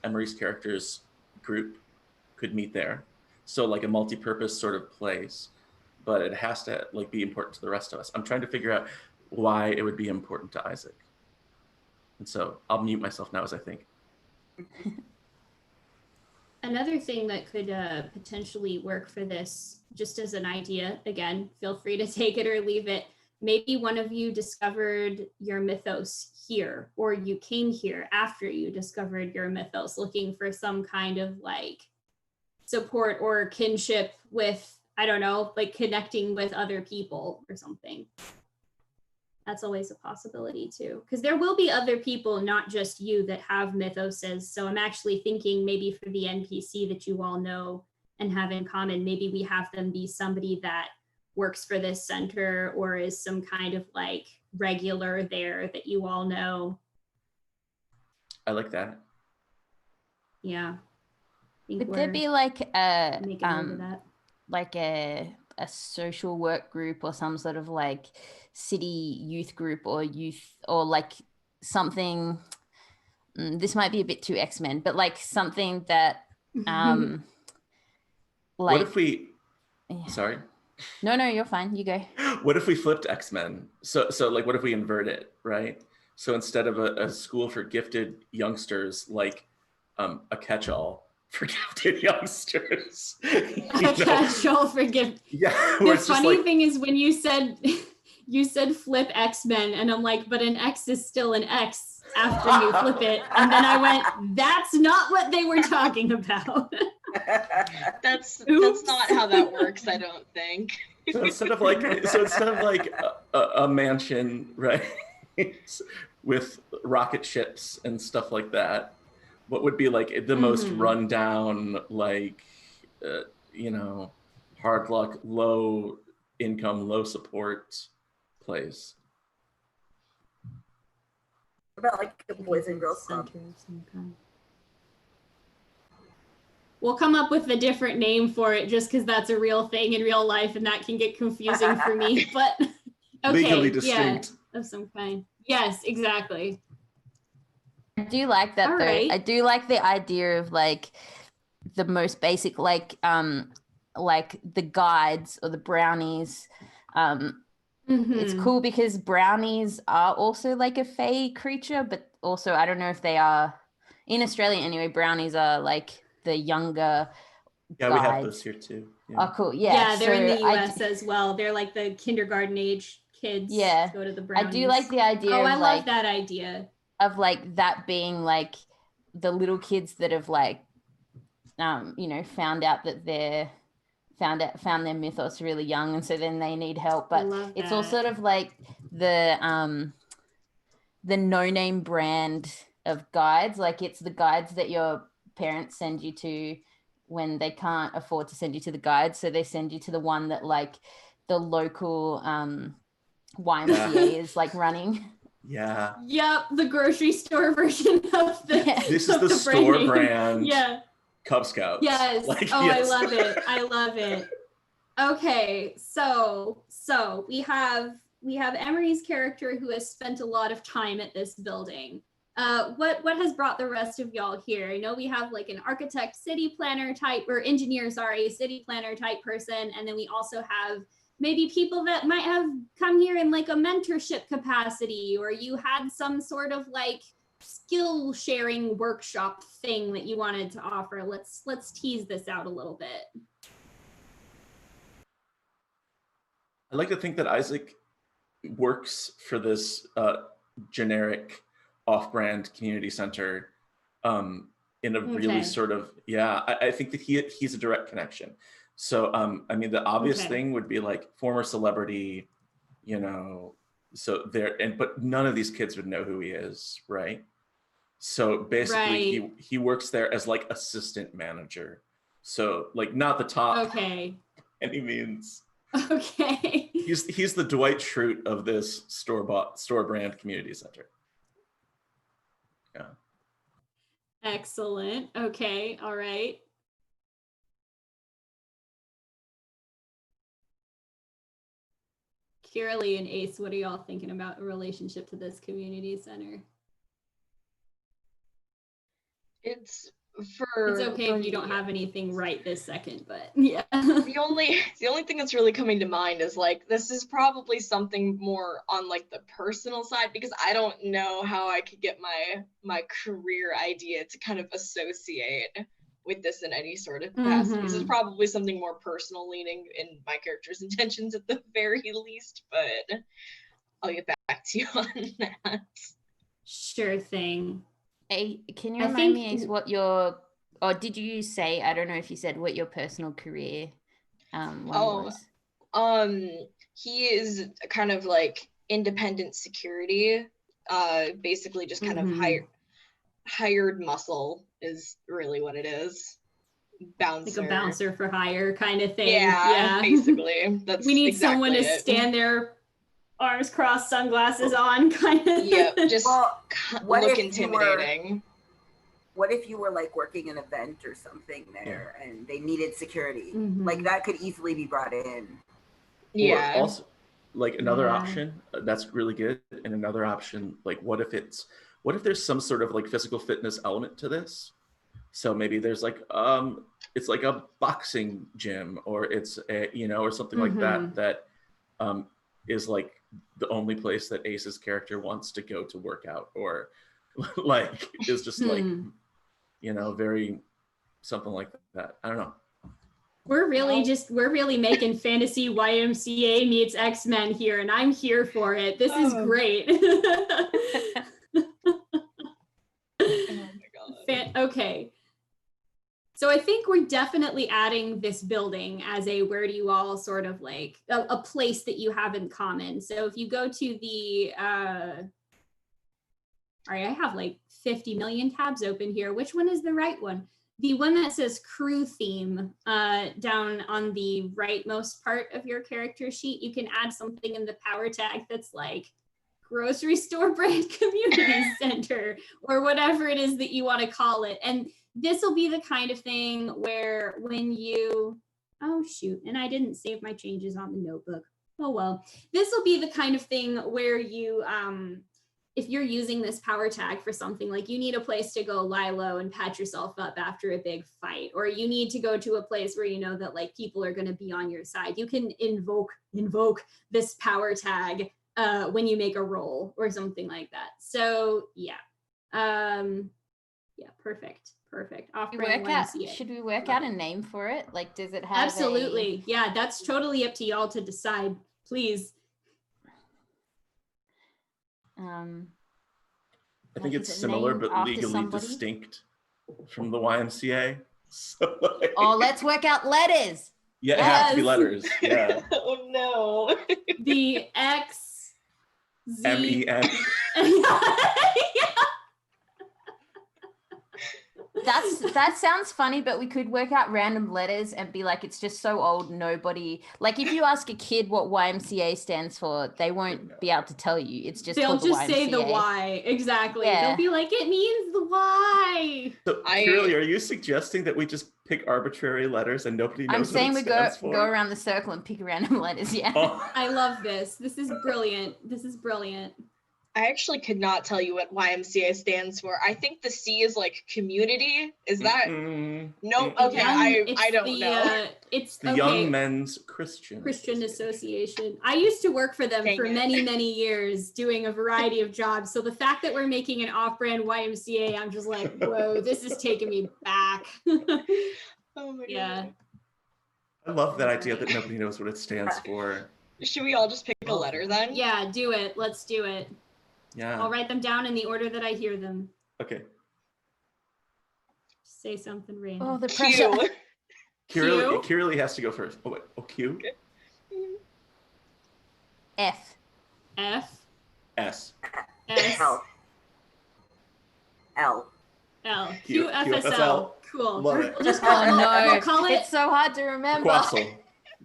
Emery's character's group could meet there. So like a multi-purpose sort of place, but it has to like be important to the rest of us. I'm trying to figure out why it would be important to Isaac. And so I'll mute myself now as I think. Another thing that could potentially work for this, just as an idea, again, feel free to take it or leave it. Maybe one of you discovered your mythos here, or you came here after you discovered your mythos, looking for some kind of like support or kinship with, I don't know, like connecting with other people or something. That's always a possibility too, because there will be other people, not just you, that have mythoses. So I'm actually thinking maybe for the NPC that you all know and have in common, maybe we have them be somebody that works for this center or is some kind of like regular there that you all know. I like that. Yeah. Would there be like a social work group or some sort of like city youth group or like something? This might be a bit too X-Men, but like something that what if we sorry No, you're fine. You go. What if we flipped X-Men? So like, what if we invert it, right? So instead of a school for gifted youngsters, like a catch-all for gifted youngsters. A catch-all for gift. Yeah. The funny thing is when you said flip X-Men, and I'm like, but an X is still an X after you flip it. And then I went, that's not what they were talking about. That's not how that works, I don't think. So instead of like a mansion, right, with rocket ships and stuff like that, what would be like the most rundown, like, hard luck, low income, low support place? What about like a Boys and Girls Club? We'll come up with a different name for it just because that's a real thing in real life and that can get confusing for me. But okay, legally distinct. Yeah, of some kind. Yes, exactly. I do like that though. Right. I do like the idea of like the most basic, like the guides or the brownies. It's cool because brownies are also like a fae creature, but also I don't know if they are in Australia anyway. Brownies are like the younger Yeah, guides. we have those here too. Yeah. Oh, cool. Yeah, they're in the US as well. They're like the kindergarten age kids. Yeah, go to the brownies. I do like the idea. Oh, of I like, love that idea. Of like that being like the little kids that have like, found out that they're found their mythos really young, and so then they need help. But it's all sort of like the no-name brand of guides. Like it's the guides that your parents send you to when they can't afford to send you to the guides, so they send you to the one that like the local YMCA is like running. Yeah. Yep, the grocery store version of the. Yeah. This is the store brand. Yeah. Cub Scouts. Yes. Like, oh, yes. I love it. I love it. Okay, so we have Emery's character who has spent a lot of time at this building. What has brought the rest of y'all here? I know we have like an architect, city planner type, or engineer, sorry, city planner type person, and then we also have maybe people that might have come here in like a mentorship capacity, or you had some sort of like skill sharing workshop thing that you wanted to offer. Let's tease this out a little bit. I like to think that Isaac works for this generic off-brand community center in a really sort of, I think that he's a direct connection. So, I mean, the obvious thing would be like former celebrity, so but none of these kids would know who he is, right? So basically he works there as like assistant manager. So like not the top any means. Okay. He's the Dwight Schrute of this store brand community center. Yeah. Excellent. Okay. All right. Kiralee and Ace, what are y'all thinking about a relationship to this community center? It's okay if you don't have anything right this second, but yeah. The only thing that's really coming to mind is like this is probably something more on like the personal side, because I don't know how I could get my career idea to kind of associate with this in any sort of capacity. This is probably something more personal leaning in my character's intentions at the very least, but I'll get back to you on that. Sure thing. Hey, can you remind me what your, or did you say, I don't know if you said what your personal career was? He is kind of like independent security, basically just kind of hired muscle is really what it is. Bouncer. Like a bouncer for hire kind of thing. Yeah. Basically. That's we need exactly someone to stand there, arms crossed, sunglasses on, kind of. Yeah, just look intimidating. What if you were like working an event or something there and they needed security? Like that could easily be brought in. Yeah. Or also, like another option that's really good, and another option, like what if there's some sort of like physical fitness element to this, So maybe there's like it's like a boxing gym, or it's a, you know, or something like that that is like the only place that Ace's character wants to go to work out, or like is just like, you know, very something like that. I don't know. We're really making fantasy YMCA meets X-Men here, and I'm here for it. This is great. Oh my god. Okay. So I think we're definitely adding this building as a where do you all sort of like a place that you have in common. So if you go to the, all right, I have like 50 million tabs open here. Which one is the right one? The one that says crew theme down on the rightmost part of your character sheet, you can add something in the power tag that's like grocery store brand community center or whatever it is that you want to call it. And this will be the kind of thing where when you, oh shoot, and I didn't save my changes on the notebook. Oh well, this will be the kind of thing where you, if you're using this power tag for something like you need a place to go lie low and patch yourself up after a big fight, or you need to go to a place where you know that like people are going to be on your side, you can invoke this power tag when you make a roll or something like that. So yeah, yeah, perfect. Should we work out a name for it? Like, does it have Absolutely. Yeah, that's totally up to y'all to decide, please. I think it's similar but legally distinct from the YMCA. So like, oh, let's work out letters. Yeah, it has to be letters. Yeah. Oh no. The X Z MEN. That sounds funny, but we could work out random letters and be like, it's just so old, nobody, like if you ask a kid what YMCA stands for, they won't be able to tell you. It's just they'll just the say the Y. Exactly. Yeah. They'll be like, it means the Y. So Kirli, are you suggesting that we just pick arbitrary letters and nobody knows I'm saying what it we stands for? go around the circle and pick random letters. Yeah. Oh. I love this. This is brilliant. I actually could not tell you what YMCA stands for. I think the C is like community. Is that? No. Okay, I don't know. It's the Young Men's Christian Association. I used to work for them many years doing a variety of jobs. So the fact that we're making an off-brand YMCA, I'm just like, whoa, this is taking me back. Oh my God. I love that idea that nobody knows what it stands for. Should we all just pick a letter then? Yeah, do it. Let's do it. Yeah. I'll write them down in the order that I hear them. Okay. Say something random. Oh, the pressure. Kirli has to go first. Oh, wait. Oh, Q? Okay. F. S. S. L. QFSL. Cool. Love it. We'll just call we'll call it. It's so hard to remember. Quassel.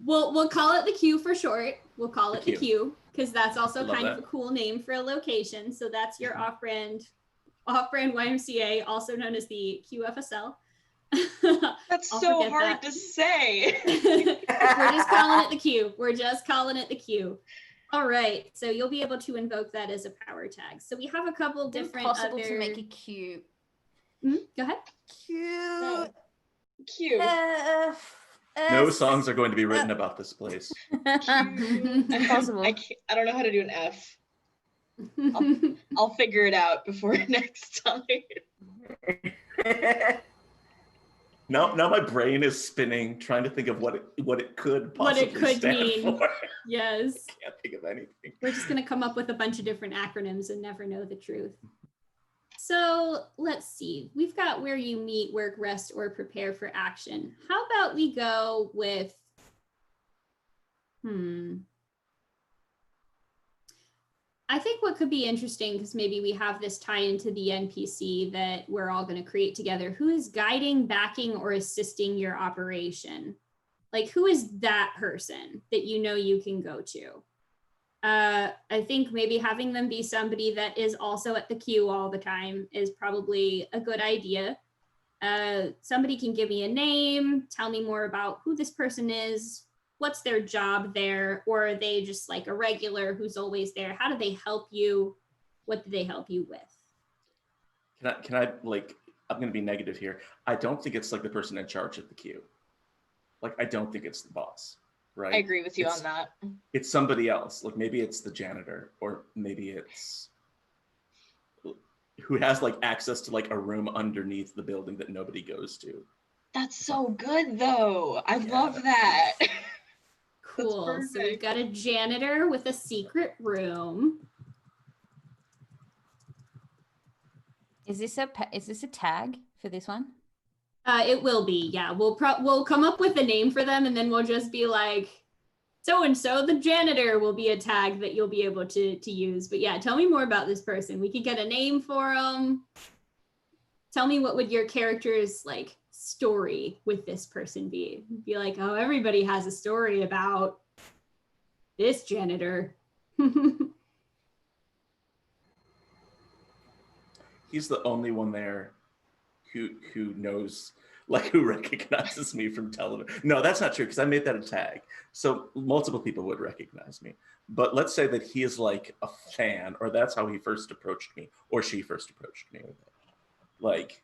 We'll call it the Q for short. We'll call it the Q because that's also kind of a cool name for a location. So that's your off-brand YMCA, also known as the QFSL. That's so hard to say. We're just calling it the Q. All right, so you'll be able to invoke that as a power tag. So we have a couple different Possible to make a Q. Go ahead. Q. No songs are going to be written about this place. Impossible. I don't know how to do an F. I'll figure it out before next time. Now my brain is spinning, trying to think of what it could possibly stand mean. for. Yes. I can't think of anything. We're just going to come up with a bunch of different acronyms and never know the truth. So let's see. We've got where you meet, work, rest, or prepare for action. How about we go with, I think what could be interesting, because maybe we have this tie into the NPC that we're all going to create together. Who is guiding, backing, or assisting your operation? Like, who is that person that you know you can go to? I think maybe having them be somebody that is also at the queue all the time is probably a good idea. Somebody can give me a name, tell me more about who this person is, what's their job there, or are they just like a regular who's always there? How do they help you? What do they help you with? Can I like I'm going to be negative here. I don't think it's like the person in charge of the queue. Like, I don't think it's the boss, right? I agree with you on that. It's somebody else. Like, maybe it's the janitor, or maybe it's who has like access to like a room underneath the building that nobody goes to. That's so good though. I love that. Cool. So we've got a janitor with a secret room. Is this a tag for this one? It will be, yeah. We'll come up with a name for them, and then we'll just be like, so and so the janitor will be a tag that you'll be able to use. But yeah, tell me more about this person. We could get a name for them. Tell me, what would your character's like story with this person be? Be like, oh, everybody has a story about this janitor. He's the only one there who knows, like, who recognizes me from television. No, that's not true, because I made that a tag. So multiple people would recognize me. But let's say that he is like a fan, or that's how he first approached me, or she first approached me. Like,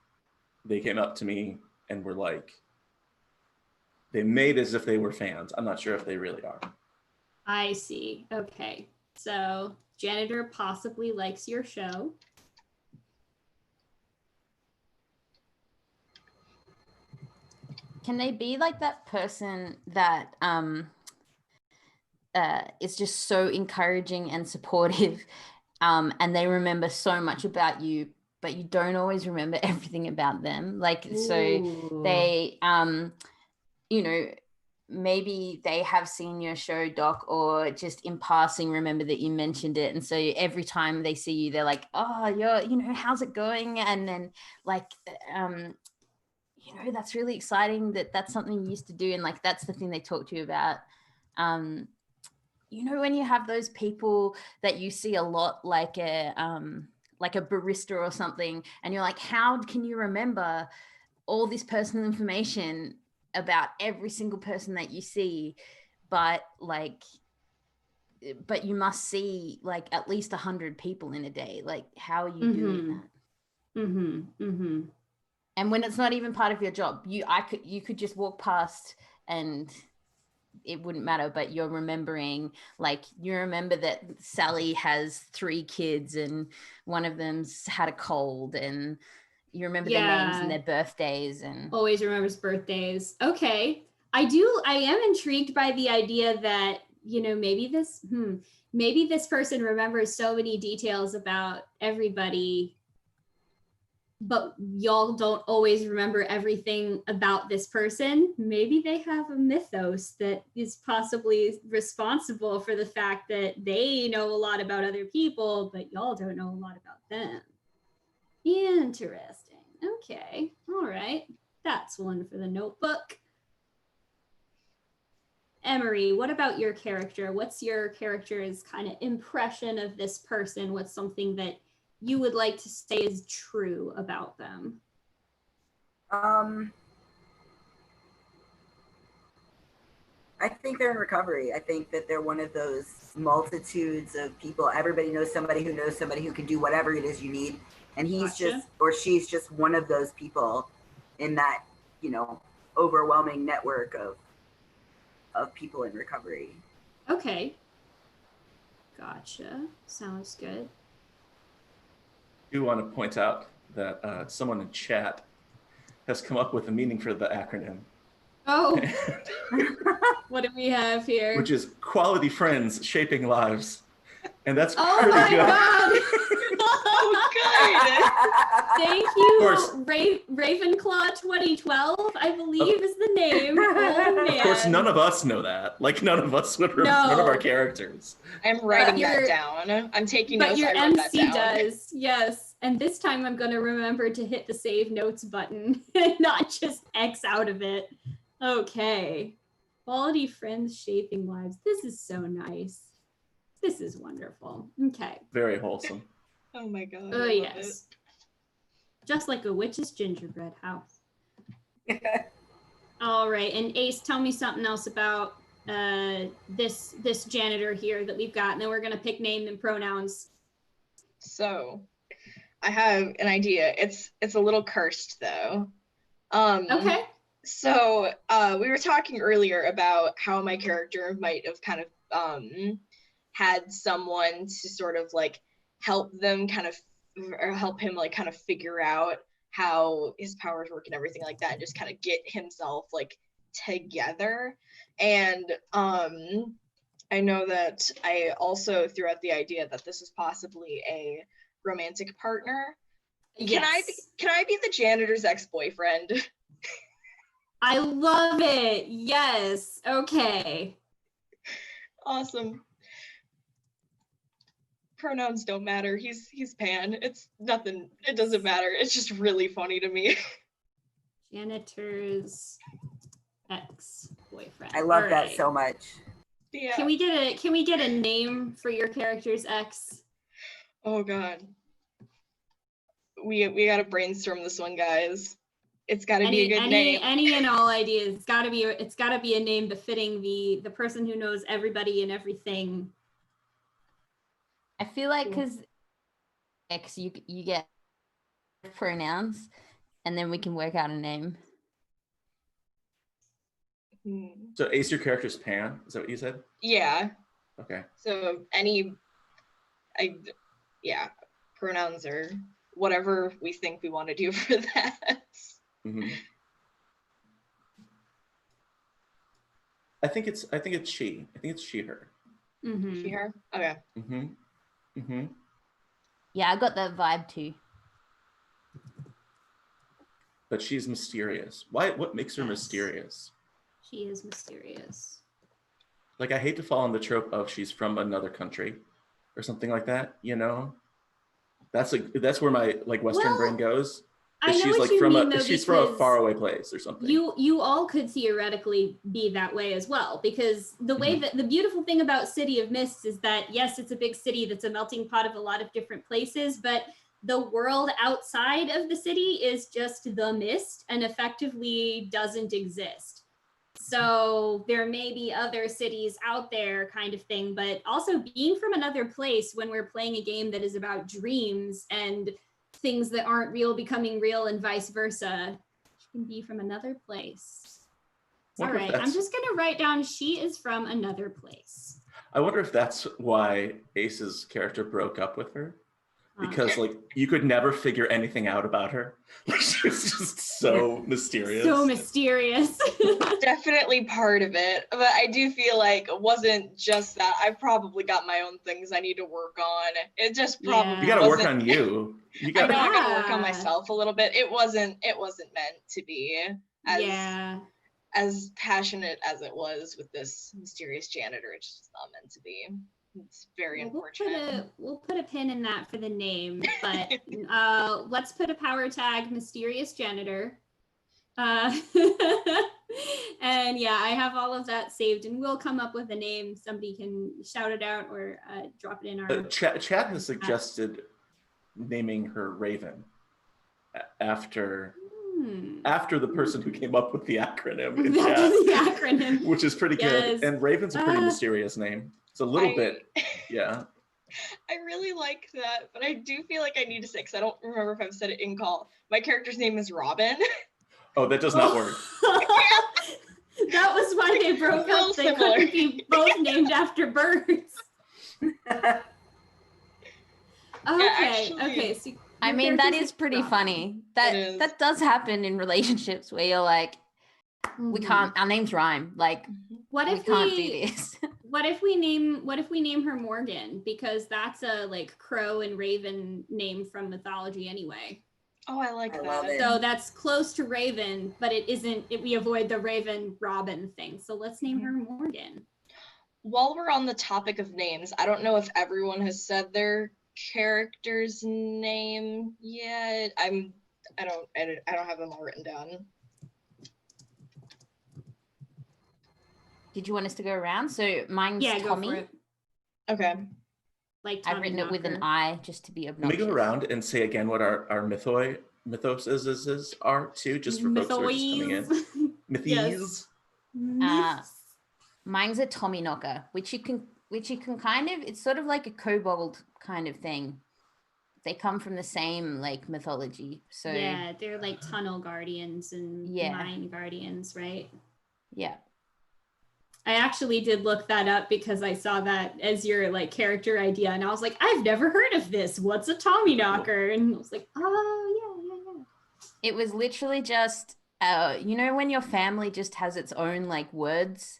they came up to me and were like, they made as if they were fans. I'm not sure if they really are. I see. Okay. So janitor possibly likes your show. Can they be like that person that is just so encouraging and supportive, and they remember so much about you, but you don't always remember everything about them? Like, so they, you know, maybe they have seen your show, Doc, or just in passing remember that you mentioned it, and so every time they see you, they're like, oh, how's it going? And then like that's really exciting, that's something you used to do, and like that's the thing they talk to you about. When you have those people that you see a lot, like a barista or something, and you're like, how can you remember all this personal information about every single person that you see, but you must see like at least 100 people in a day? Like, how are you doing that? And when it's not even part of your job, you could just walk past and it wouldn't matter, but you're remembering, like, you remember that Sally has 3 kids and one of them's had a cold, and you remember their names and their birthdays, and always remembers birthdays. Okay. I am intrigued by the idea that, maybe this person remembers so many details about everybody, but y'all don't always remember everything about this person. Maybe they have a mythos that is possibly responsible for the fact that they know a lot about other people, but y'all don't know a lot about them. Interesting. Okay. All right. That's one for the notebook. Emery, what about your character? What's your character's kind of impression of this person? What's something that you would like to say is true about them? I think they're in recovery. I think that they're one of those multitudes of people. Everybody knows somebody who can do whatever it is you need. And he's just, or she's just one of those people in that, overwhelming network of people in recovery. Okay. Gotcha. Sounds good. I do want to point out that someone in chat has come up with a meaning for the acronym. Oh, what do we have here? Which is quality friends shaping lives. And that's oh pretty my good. God. Oh, good. Thank you, Ravenclaw 2012, I believe is the name. Oh, man. Of course, none of us know that. Like, none of us would remember none of our characters. I'm writing that down. I'm taking notes. But your I wrote that MC down. does, yes. And this time I'm going to remember to hit the save notes button and not just X out of it. Okay. Quality friends shaping lives. This is so nice. This is wonderful. Okay. Very wholesome. Oh my God. Oh, yes. Just like a witch's gingerbread house. All right. And Ace, tell me something else about this janitor here that we've got, and then we're going to pick name and pronouns. So I have an idea. It's a little cursed though. Okay. So we were talking earlier about how my character might have kind of had someone to sort of like help them kind of, or help him like kind of figure out how his powers work and everything like that, and just kind of get himself like together. And I know that I also threw out the idea that this is possibly a romantic partner. Can I be the janitor's ex-boyfriend? I love it. Yes. Okay. Awesome. Pronouns don't matter. He's pan. It's nothing. It doesn't matter. It's just really funny to me. Janitor's ex-boyfriend. I love All that right. so much. Yeah. Can we get a name for your character's ex? Oh god. We gotta brainstorm this one, guys. It's gotta be a good name. Any and all ideas. It's gotta be a name befitting the person who knows everybody and everything. I feel like because X, you get pronouns, and then we can work out a name. So Ace, your character's Pan. Is that what you said? Yeah. Okay. So pronouns or whatever we think we want to do for that. Mm-hmm. I think it's she. I think it's she, her. Mm-hmm. She, her? Okay. Mm-hmm. Mm-hmm. Yeah, I got that vibe too. But she's mysterious. Why? What makes her Yes. mysterious? She is mysterious. Like, I hate to fall on the trope of she's from another country or something like that, you know? That's where my like Western brain goes. I know she's what like you from mean, though, she's from a because faraway place or something. You all could theoretically be that way as well, because the way that the beautiful thing about City of Mists is that, yes, it's a big city that's a melting pot of a lot of different places, but the world outside of the city is just the mist and effectively doesn't exist. So there may be other cities out there kind of thing, but also being from another place when we're playing a game that is about dreams and things that aren't real becoming real and vice versa. She can be from another place. All right, I'm just gonna write down she is from another place. I wonder if that's why Ace's character broke up with her. Because like you could never figure anything out about her. Like she was just so mysterious. So mysterious. Definitely part of it, but I do feel like it wasn't just that. I've probably got my own things I need to work on. It just probably you got to work on you. You got. I know I got to work on myself a little bit. It wasn't meant to be as passionate as it was with this mysterious janitor. It's just not meant to be. It's very unfortunate. We'll put a pin in that for the name, but let's put a power tag mysterious janitor. And yeah, I have all of that saved, and we'll come up with a name. Somebody can shout it out or drop it in our Chad has suggested naming her Raven after the person who came up with the acronym in chat, the acronym, which is pretty good. And Raven's a pretty mysterious name. It's a little bit, yeah. I really like that, but I do feel like I need to say, because I don't remember if I've said it in call. My character's name is Robin. Oh, that does not work. That was why they broke up. They couldn't be both named after birds. Okay. So I mean, that is pretty funny. That does happen in relationships where you're like, we can't. Our names rhyme. Like, what if we can't do this? What if we name her Morgan, because that's a like crow and raven name from mythology anyway. Oh, I like that. So that's close to Raven, but it isn't. We avoid the Raven Robin thing. So let's name her Morgan. While we're on the topic of names, I don't know if everyone has said their character's name yet. I don't have them all written down. Did you want us to go around? So mine's Tommy. Okay. Like I've written it with an I just to be obnoxious. Can we go around and say again what our mythos are too, just for folks who are just coming in? Mythes. Yes. Mine's a Tommy knocker, which you can kind of, it's sort of like a kobold kind of thing. they come from the same like mythology. So yeah, they're like tunnel guardians and Yeah. mine guardians, right? yeah. I actually did look that up because I saw that as your like character idea, and I was like, I've never heard of this. What's a Tommy knocker? And I was like, oh yeah. It was literally just you know when your family just has its own like words.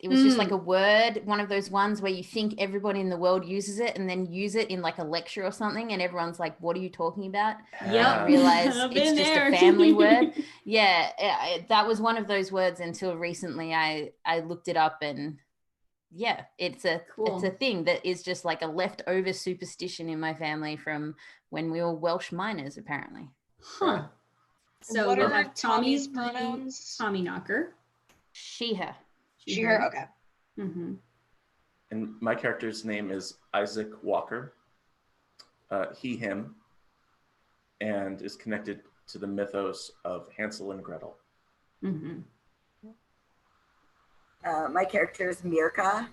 It was just like a word, one of those ones where you think everybody in the world uses it and then use it in like a lecture or something, and everyone's like, what are you talking about? Yep. Realize I've it's been just there. a family word. Yeah, that was one of those words until recently I looked it up, and yeah, it's a Cool. thing that is just like a leftover superstition in my family from when we were Welsh miners, apparently. Huh. So What we'll are have Tommy's Tommy, pronouns? Tommy knocker. She, her. She, her. Okay. Mm-hmm. And my character's name is Isaac Walker. He, him, and is connected to the mythos of Hansel and Gretel. Mm-hmm. My character is Mirka,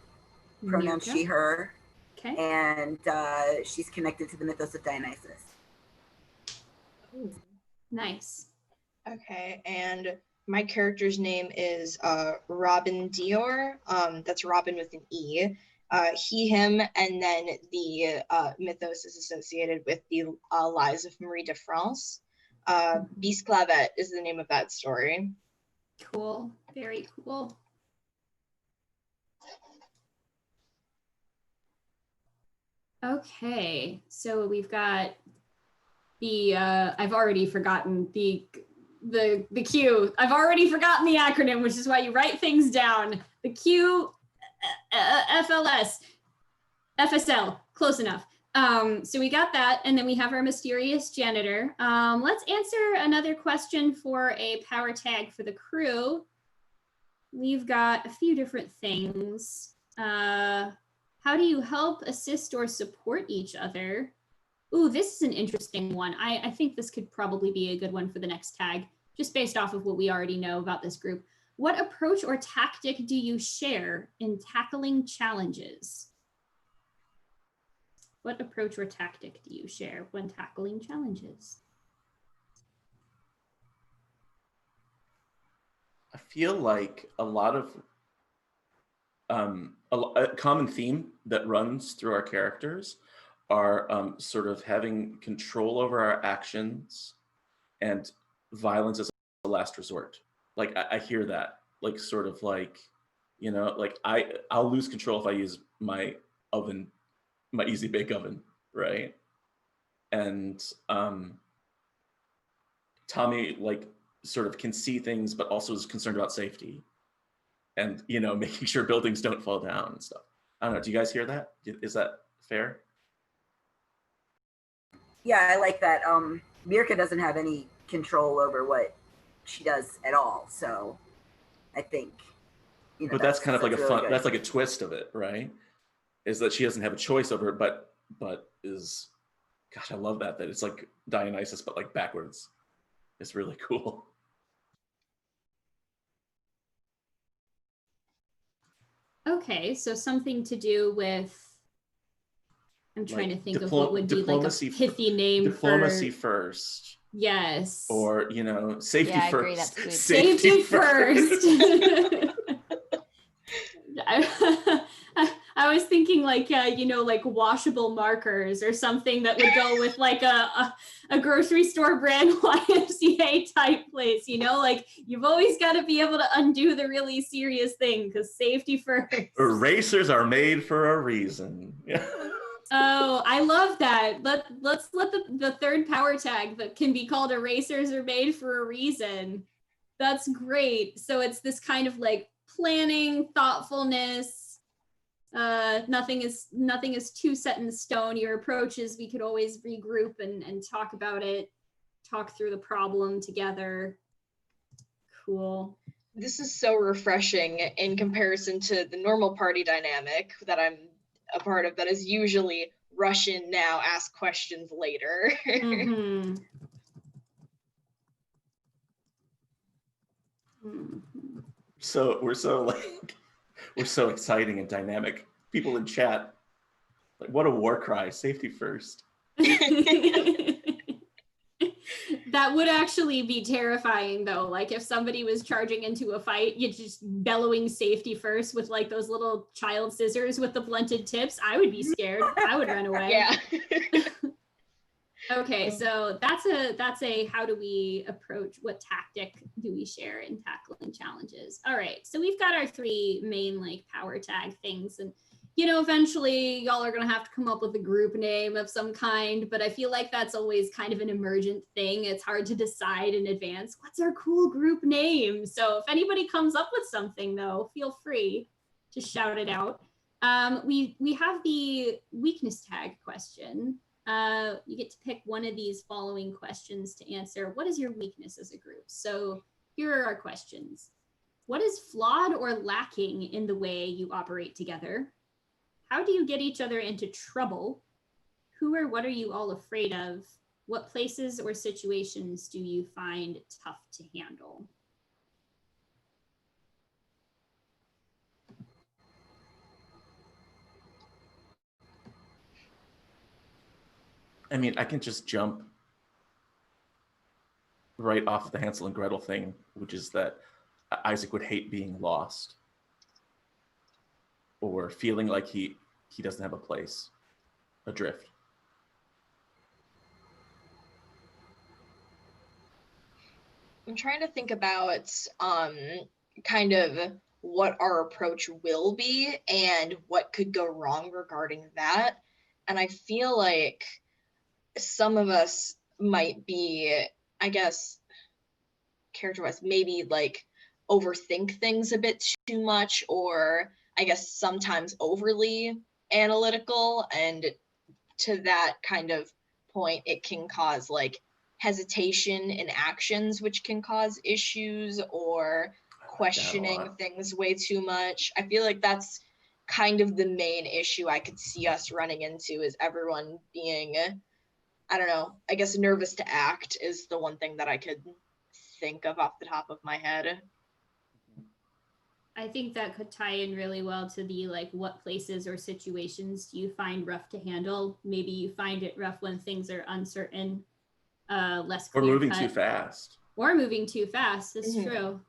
pronoun Mirka. she, her, Okay. and she's connected to the mythos of Dionysus. Nice. Okay, and my character's name is Robin Dior. That's Robin with an E. He, him, and then the mythos is associated with the lies of Marie de France. Bisclavette is the name of that story. Cool. Very cool. Okay, so we've got the I've already forgotten the Q. I've already forgotten the acronym, which is why you write things down. The Q, FLS, FSL, close enough. So we got that, and then we have our mysterious janitor. Let's answer another question for a power tag for the crew. We've got a few different things. How do you help, assist, or support each other? Ooh, this is an interesting one. I think this could probably be a good one for the next tag, just based off of what we already know about this group. What approach or tactic do you share in tackling challenges? What approach or tactic do you share when tackling challenges? I feel like a lot of a common theme that runs through our characters are sort of having control over our actions and violence as a last resort. Like I hear that, like sort of like, you know, like I'll lose control if I use my oven, my easy bake oven, right? And Tommy like sort of can see things, but also is concerned about safety, and you know, making sure buildings don't fall down and stuff. I don't know. Do you guys hear that? Is that fair? Yeah, I like that. Mirka doesn't have any control over what she does at all, so I think, you know. But that's kind of like a really fun. good. That's like a twist of it, right? Is that she doesn't have a choice over it, but is, gosh, I love that it's like Dionysus, but like backwards. It's really cool. Okay, so something to do with, I'm trying Like to think of what would be like a pithy name diplomacy for, first, yes, or you know, safety Yeah, I first. agree, that's good. safety first. I was thinking like you know, like washable markers or something that would go with like a grocery store brand YMCA type place, you know, like you've always got to be able to undo the really serious thing because safety first. Erasers are made for a reason. Yeah. Oh, I love that. Let's let the third power tag that can be called erasers are made for a reason. That's great. So it's this kind of like planning, thoughtfulness. Nothing is too set in stone. Your approaches, we could always regroup and talk about it, talk through the problem together. Cool. This is so refreshing in comparison to the normal party dynamic that I'm a part of, that is usually rush in now, ask questions later. Mm-hmm. Mm-hmm. So we're so exciting and dynamic. People in chat, like, what a war cry! Safety first. That would actually be terrifying though. Like if somebody was charging into a fight, you just bellowing safety first with like those little child scissors with the blunted tips. I would be scared. I would run away. Yeah. Okay, so that's a how do we approach, what tactic do we share in tackling challenges? All right, so we've got our three main like power tag things, and you know, eventually y'all are gonna have to come up with a group name of some kind, but I feel like that's always kind of an emergent thing. It's hard to decide in advance, what's our cool group name? So if anybody comes up with something though, feel free to shout it out. We have the weakness tag question. You get to pick one of these following questions to answer. What is your weakness as a group? So here are our questions. What is flawed or lacking in the way you operate together? How do you get each other into trouble? Who or what are you all afraid of? What places or situations do you find tough to handle? I mean, I can just jump right off the Hansel and Gretel thing, which is that Isaac would hate being lost or feeling like he doesn't have a place, adrift. I'm trying to think about kind of what our approach will be and what could go wrong regarding that. And I feel like some of us might be, I guess, character-wise, maybe like overthink things a bit too much, or I guess sometimes overly analytical. And to that kind of point, it can cause like hesitation in actions, which can cause issues, or questioning things way too much. I feel like that's kind of the main issue I could see us running into, is everyone being, I don't know, I guess nervous to act is the one thing that I could think of off the top of my head. I think that could tie in really well to the like, what places or situations do you find rough to handle? Maybe you find it rough when things are uncertain, less clear or moving cut. too fast. Or moving too fast. That's true.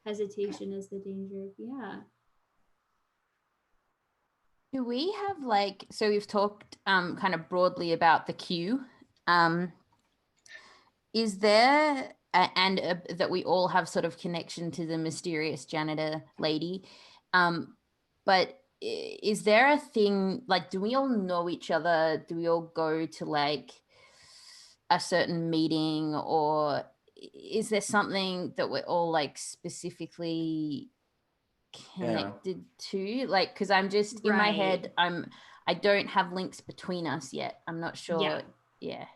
Hesitation is the danger. Yeah. Do we have like, so we've talked kind of broadly about the queue. Is there, that we all have sort of connection to the mysterious janitor lady, but is there a thing, like, do we all know each other? Do we all go to like a certain meeting, or is there something that we're all like specifically connected to? Like, because I'm just in my head, I don't have links between us yet. I'm not sure. Yeah.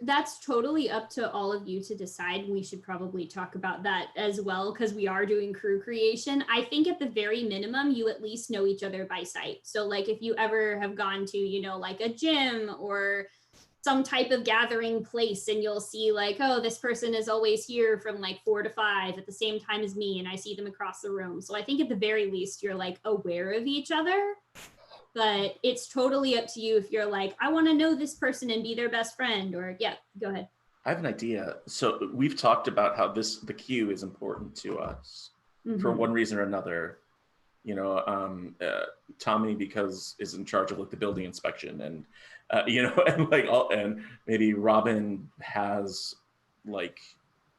That's totally up to all of you to decide. We should probably talk about that as well, because we are doing crew creation. I think at the very minimum, you at least know each other by sight. So like if you ever have gone to, you know, like a gym or some type of gathering place, and you'll see like, oh, this person is always here from like 4 to 5 at the same time as me, and I see them across the room. So I think at the very least, you're like aware of each other. But it's totally up to you if you're like, I want to know this person and be their best friend, or yeah, go ahead. I have an idea. So we've talked about how the queue is important to us for one reason or another. You know, Tommy because is in charge of like the building inspection, and you know, and like and maybe Robin has like,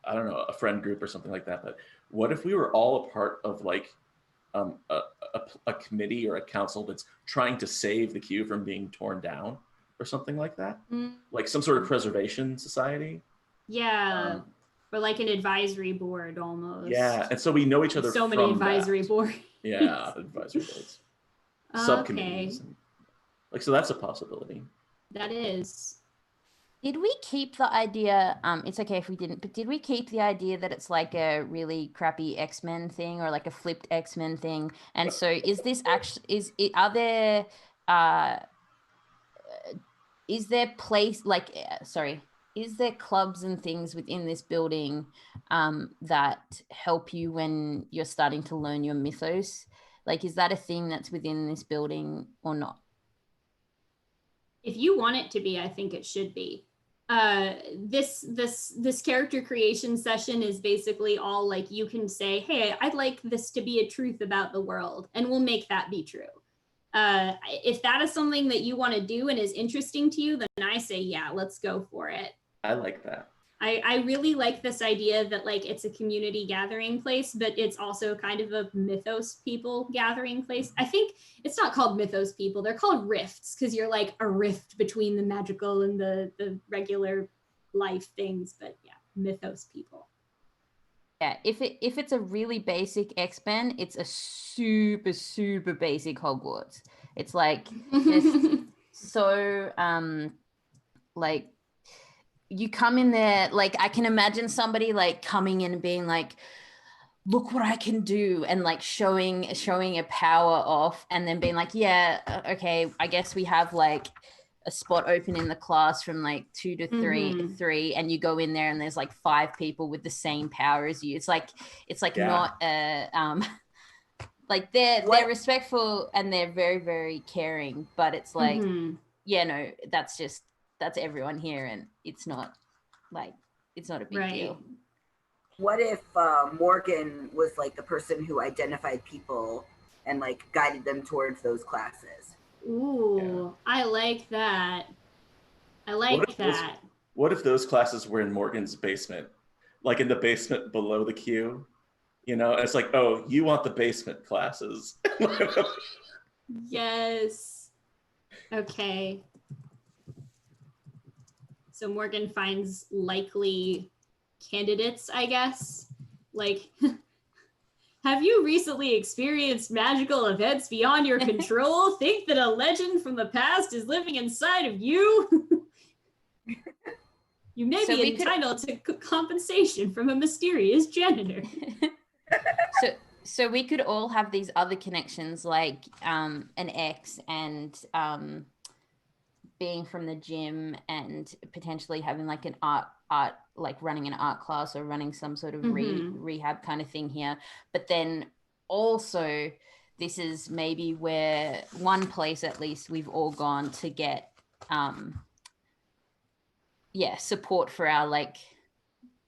I don't know, a friend group or something like that. But what if we were all a part of like a committee or a council that's trying to save the queue from being torn down or something like that? Like some sort of preservation society? Yeah. Or like an advisory board almost. Yeah, and so we know each other. So many advisory boards. Yeah, advisory boards. Subcommittees. Okay. Like, so that's a possibility. That is. Did we keep the idea, it's okay if we didn't, but did we keep the idea that it's like a really crappy X-Men thing, or like a flipped X-Men thing? And so is this actually, is there place, like, is there clubs and things within this building that help you when you're starting to learn your mythos? Like, is that a thing that's within this building or not? If you want it to be, I think it should be. This character creation session is basically all like, you can say, hey, I'd like this to be a truth about the world, and we'll make that be true. If that is something that you want to do and is interesting to you, then I say, yeah, let's go for it. I like that. I really like this idea that like it's a community gathering place, but it's also kind of a mythos people gathering place. I think it's not called mythos people, they're called rifts, because you're like a rift between the magical and the regular life things, but yeah, mythos people. Yeah, if it's a really basic X-Men, it's a super basic Hogwarts. It's like just so like, you come in there, like I can imagine somebody like coming in and being like, look what I can do, and like showing a power off, and then being like, yeah, okay, I guess we have like a spot open in the class from like 2 to 3, and you go in there and there's like 5 people with the same power as you. It's like not like they're respectful and they're very caring, but it's like, yeah, no, that's everyone here, and it's not a big deal. What if Morgan was like the person who identified people and like guided them towards those classes? Ooh, yeah. I like that. What if those classes were in Morgan's basement? Like in the basement below the queue? You know, it's like, oh, you want the basement classes. Yes. Okay. So Morgan finds likely candidates, I guess. Like, have you recently experienced magical events beyond your control? Think that a legend from the past is living inside of you? You may be entitled to compensation from a mysterious janitor. So we could all have these other connections, like an ex, and being from the gym, and potentially having like an art like running an art class or running some sort of rehab kind of thing here. But then also, this is maybe where one place at least we've all gone to get support for our like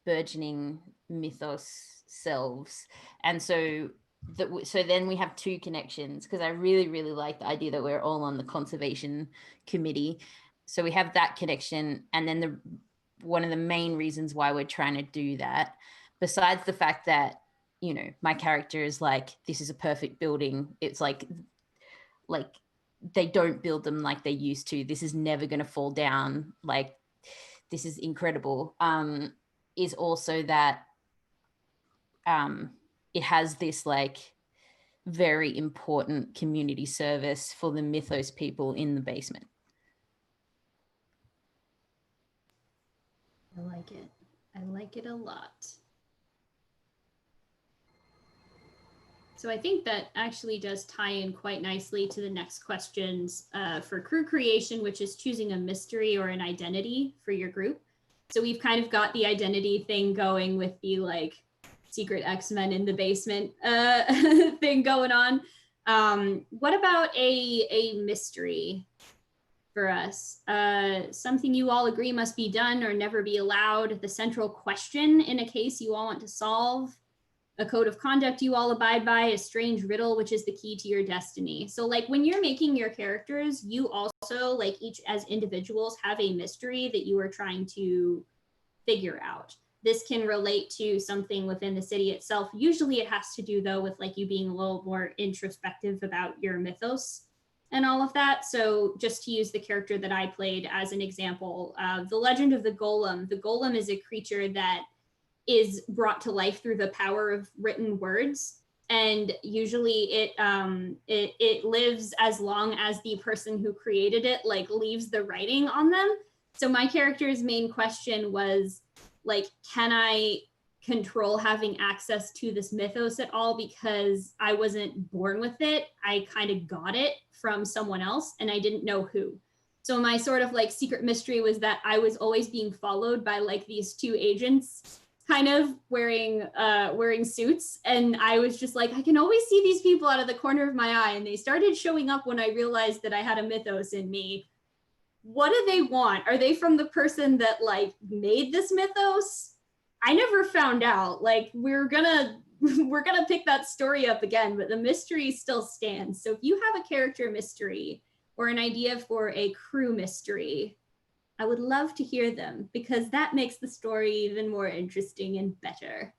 burgeoning mythos selves. And so then we have 2 connections, because I really like the idea that we're all on the conservation committee. So we have that connection, and then one of the main reasons why we're trying to do that, besides the fact that, you know, my character is like, this is a perfect building, it's like they don't build them like they used to, this is never going to fall down, like this is incredible, is also that it has this like very important community service for the mythos people in the basement. I like it. I like it a lot. So I think that actually does tie in quite nicely to the next questions for crew creation, which is choosing a mystery or an identity for your group. So we've kind of got the identity thing going with the like secret X-Men in the basement thing going on. What about a mystery for us? Something you all agree must be done or never be allowed, the central question in a case you all want to solve, a code of conduct you all abide by, a strange riddle which is the key to your destiny. So like when you're making your characters, you also like each as individuals have a mystery that you are trying to figure out. This can relate to something within the city itself. Usually it has to do though with like you being a little more introspective about your mythos and all of that. So just to use the character that I played as an example, the legend of the golem is a creature that is brought to life through the power of written words. And usually it lives as long as the person who created it like leaves the writing on them. So my character's main question was like, can I control having access to this mythos at all? Because I wasn't born with it. I kind of got it from someone else and I didn't know who. So my sort of like secret mystery was that I was always being followed by like these 2 agents kind of wearing suits. And I was just like, I can always see these people out of the corner of my eye. And they started showing up when I realized that I had a mythos in me. what do they want? Are they from the person that like made this mythos? I never found out. Like we're gonna pick that story up again, but the mystery still stands. So if you have a character mystery or an idea for a crew mystery, I would love to hear them because that makes the story even more interesting and better.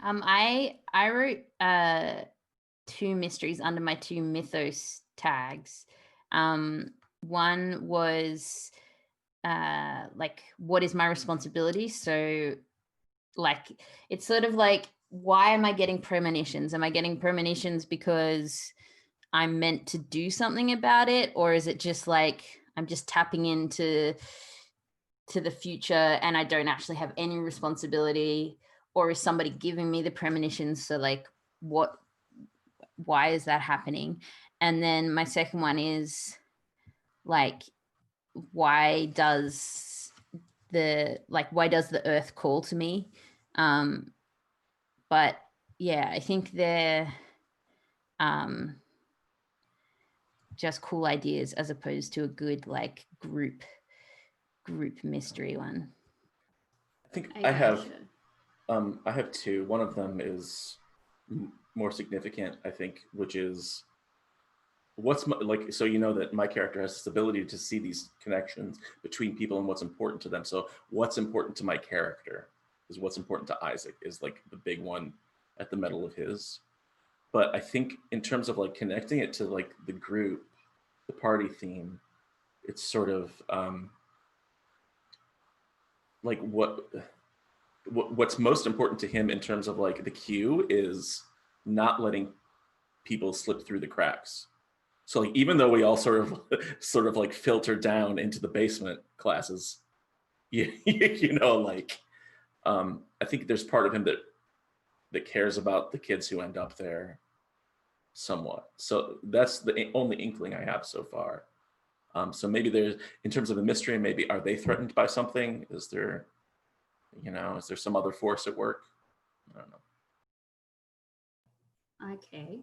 I wrote 2 mysteries under my 2 mythos tags. One was like, what is my responsibility? So like, it's sort of like, why am I getting premonitions? Am I getting premonitions because I'm meant to do something about it? Or is it just like, I'm just tapping into the future and I don't actually have any responsibility? Or is somebody giving me the premonitions? So like, why is that happening? And then my second one is like, why does the earth call to me? But yeah, I think they're just cool ideas as opposed to a good like group mystery one. I think I have 2. One of them is more significant, I think, which is so you know that my character has this ability to see these connections between people and what's important to them. So what's important to my character is what's important to Isaac is like the big one at the middle of his. But I think in terms of like connecting it to like the group, the party theme, it's sort of like what's most important to him in terms of like the queue is not letting people slip through the cracks. So like, even though we all sort of like filter down into the basement classes, you know, like I think there's part of him that cares about the kids who end up there somewhat. So that's the only inkling I have so far. So maybe there's, in terms of the mystery, maybe are they threatened by something? Is there some other force at work? I don't know. Okay.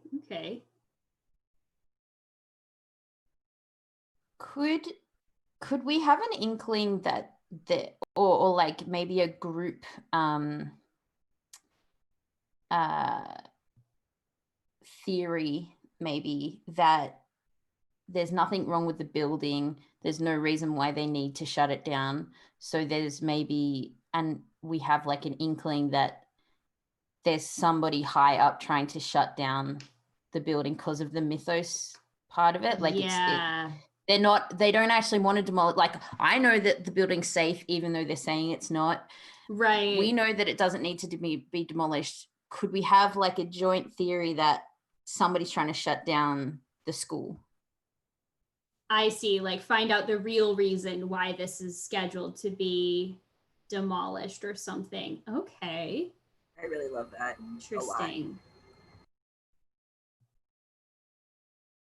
Could we have an inkling that or like maybe a group theory, maybe, that there's nothing wrong with the building, there's no reason why they need to shut it down, so there's maybe, and we have like an inkling that there's somebody high up trying to shut down the building because of the mythos part of it. Like they don't actually want to demolish. Like, I know that the building's safe, even though they're saying it's not. Right. We know that it doesn't need to be demolished. Could we have like a joint theory that somebody's trying to shut down the school? I see, like find out the real reason why this is scheduled to be demolished or something. Okay. I really love that. Interesting.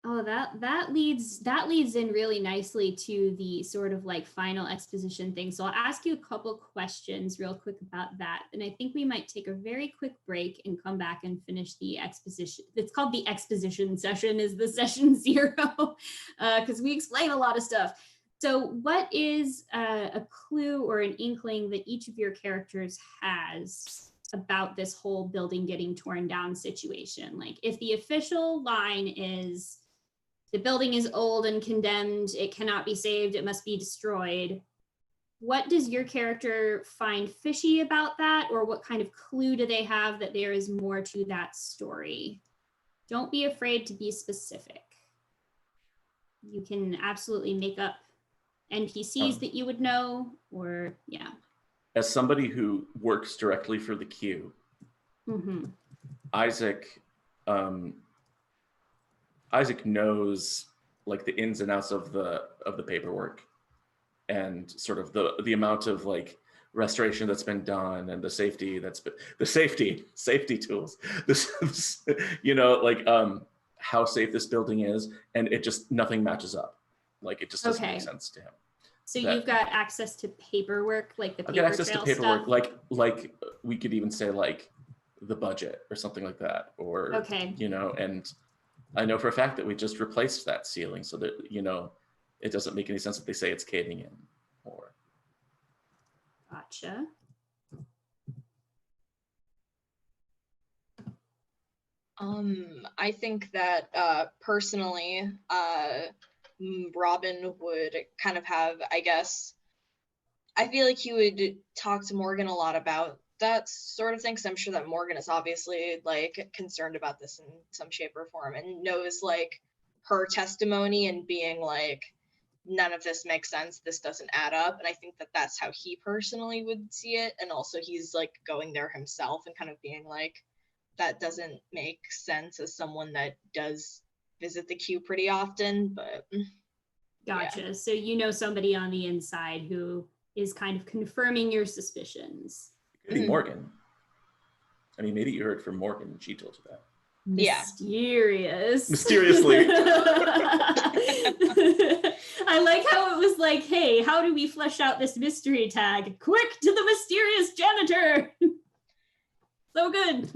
Oh, that leads in really nicely to the sort of like final exposition thing. So I'll ask you a couple questions real quick about that. And I think we might take a very quick break and come back and finish the exposition. It's called the exposition session, is the session 0, because we explain a lot of stuff. So what is a clue or an inkling that each of your characters has about this whole building getting torn down situation? Like, if the official line is, the building is old and condemned, it cannot be saved, it must be destroyed, what does your character find fishy about that? Or what kind of clue do they have that there is more to that story? Don't be afraid to be specific. You can absolutely make up NPCs that you would know, or yeah. As somebody who works directly for the queue, Isaac knows like the ins and outs of the paperwork and sort of the amount of like restoration that's been done and the safety tools, this you know, like how safe this building is, and it just, nothing matches up. Like, it just doesn't make sense to him. So that- you've got access to paperwork, like the I've paper got access to trail paperwork, stuff? like we could even say like the budget or something like that, or Okay. you know, and I know for a fact that we just replaced that ceiling, so that you know, it doesn't make any sense that they say it's caving in. Or Gotcha. I think that personally, Robin would kind of have, I guess, I feel like he would talk to Morgan a lot about that sort of thing, because I'm sure that Morgan is obviously like concerned about this in some shape or form and knows like her testimony and being like, none of this makes sense, this doesn't add up. And I think that that's how he personally would see it. And also he's like going there himself and kind of being like, that doesn't make sense as someone that does visit the queue pretty often, but Gotcha. Yeah. So you know somebody on the inside who is kind of confirming your suspicions. it could be Morgan. I mean, maybe you heard from Morgan and she told you that. Yeah. Mysterious. Mysteriously. I like how it was like, hey, how do we flesh out this mystery tag? Quick to the mysterious janitor. So good.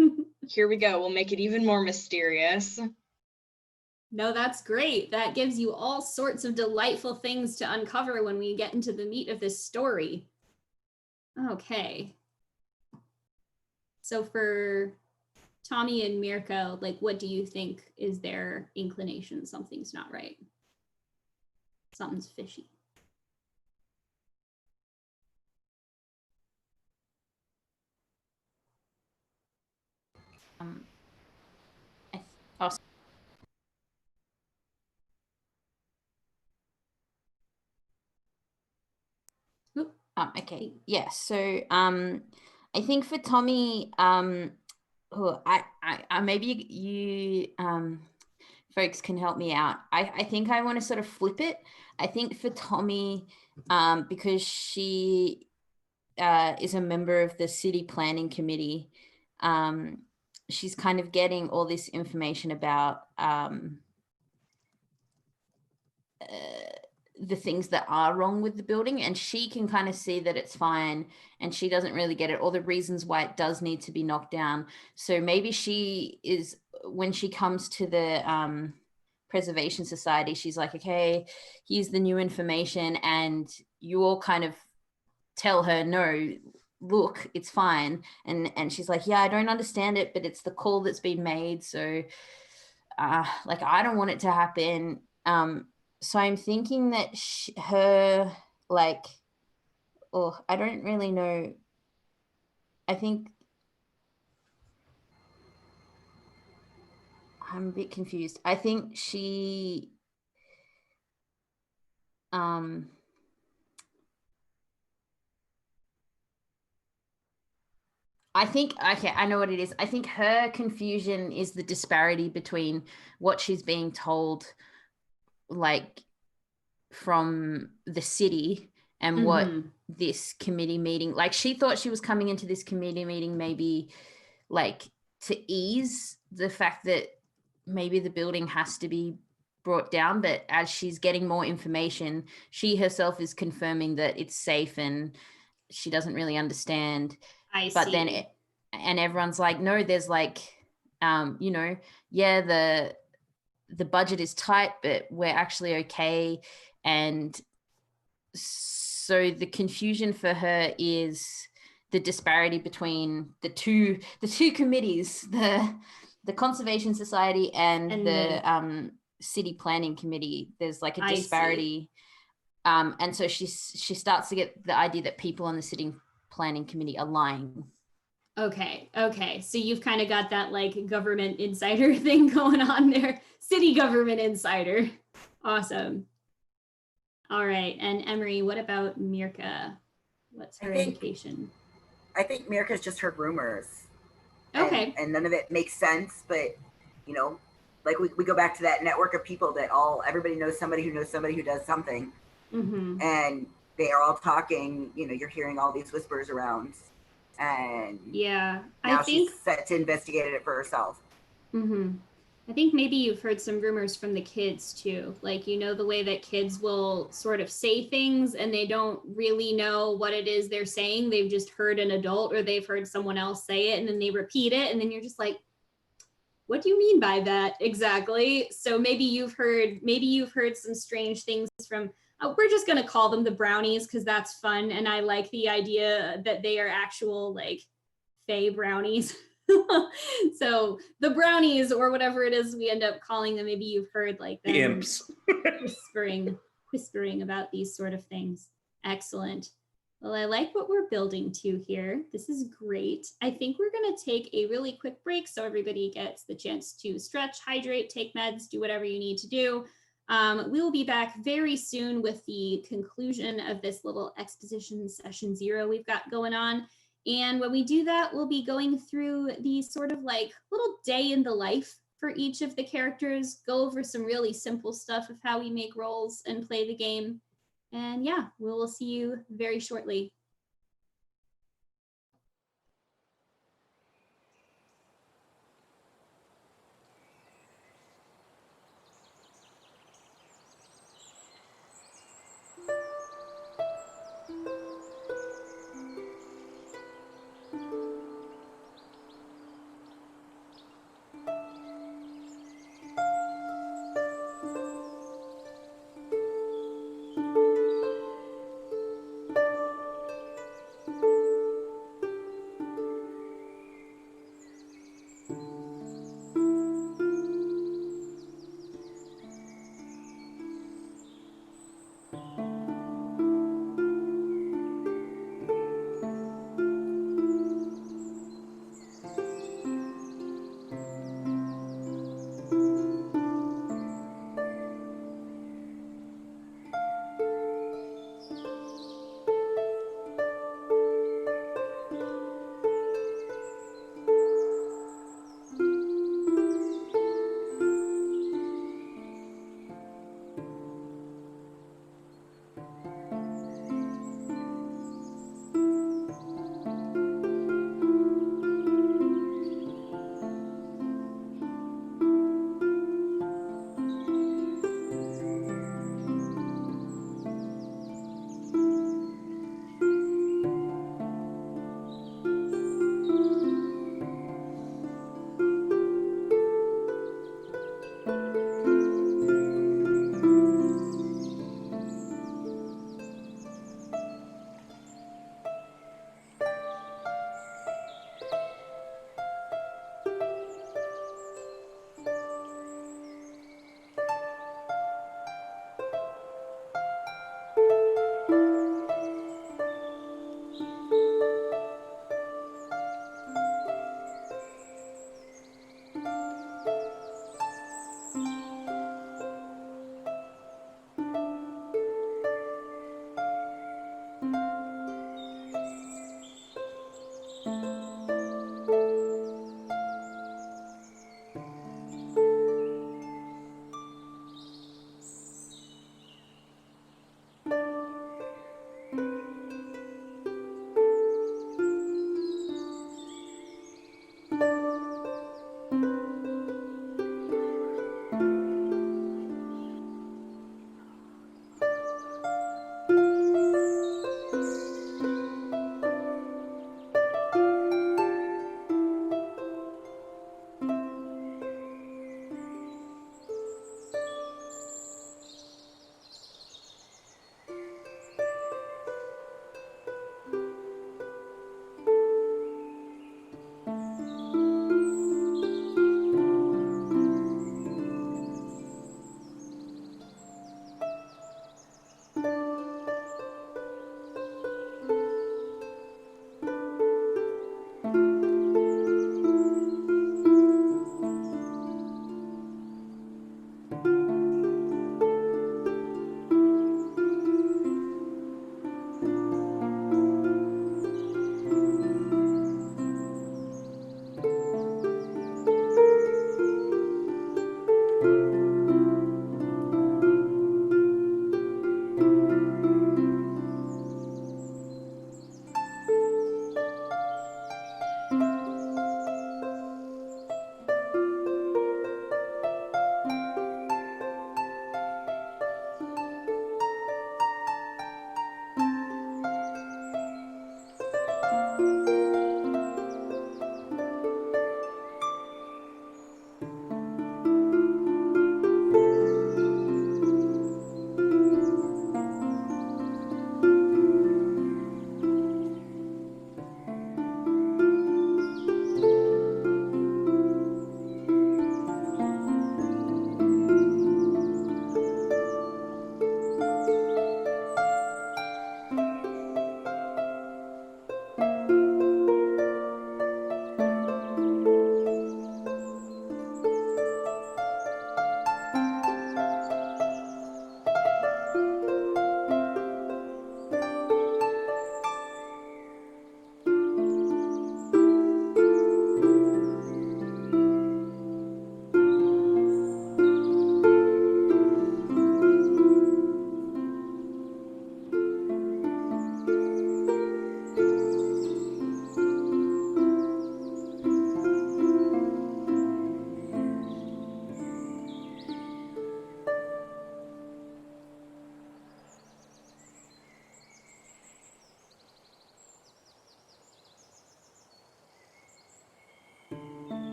Here we go. We'll make it even more mysterious. No, that's great. That gives you all sorts of delightful things to uncover when we get into the meat of this story. Okay. So for Tommy and Mirka, like, what do you think is their inclination? Something's not right. Something's fishy. Okay, yeah. So I think for Tommy, who I maybe you folks can help me out. I think I want to sort of flip it. I think for Tommy, because she is a member of the city planning committee, she's kind of getting all this information about the things that are wrong with the building, and she can kind of see that it's fine, and she doesn't really get it, or the reasons why it does need to be knocked down. So maybe she is, when she comes to the Preservation Society, she's like, okay, here's the new information, and you all kind of tell her, no, look, it's fine. And she's like, yeah, I don't understand it, but it's the call that's been made, so like, I don't want it to happen. So I'm thinking that her, like, oh, I don't really know. I think I'm a bit confused. I think she, I think, okay, I know what it is. I think her confusion is the disparity between what she's being told, like, from the city and what this committee meeting, like, she thought she was coming into this committee meeting maybe like to ease the fact that maybe the building has to be brought down, but as she's getting more information, she herself is confirming that it's safe, and she doesn't really understand. But then and everyone's like, no, there's like you know, yeah, the budget is tight, but we're actually okay. And so the confusion for her is the disparity between the two committees, the Conservation Society and the City Planning Committee. There's like a disparity. And so she starts to get the idea that people on the City Planning Committee are lying. Okay. So you've kind of got that like government insider thing going on there. City government insider. Awesome. All right. And Emery, what about Mirka? What's her indication? I think Mirka's just heard rumors. Okay. And none of it makes sense, but you know, like we go back to that network of people that everybody knows somebody who knows somebody who does something. And they are all talking, you know, you're hearing all these whispers around. And yeah, now she's set to investigate it for herself. I think maybe you've heard some rumors from the kids too. Like, you know, the way that kids will sort of say things and they don't really know what it is they're saying. They've just heard an adult or they've heard someone else say it and then they repeat it. And then you're just like, what do you mean by that exactly? So maybe you've heard some strange things from, we're just going to call them the brownies because that's fun. And I like the idea that they are actual like fae brownies. So the brownies or whatever it is we end up calling them, maybe you've heard like them Imps. whispering about these sort of things. Excellent. Well, I like what we're building to here. This is great. I think we're going to take a really quick break so everybody gets the chance to stretch, hydrate, take meds, do whatever you need to do. We will be back very soon with the conclusion of this little exposition session 0 we've got going on. And when we do that, we'll be going through the sort of like little day in the life for each of the characters, go over some really simple stuff of how we make rolls and play the game. And yeah, we will see you very shortly.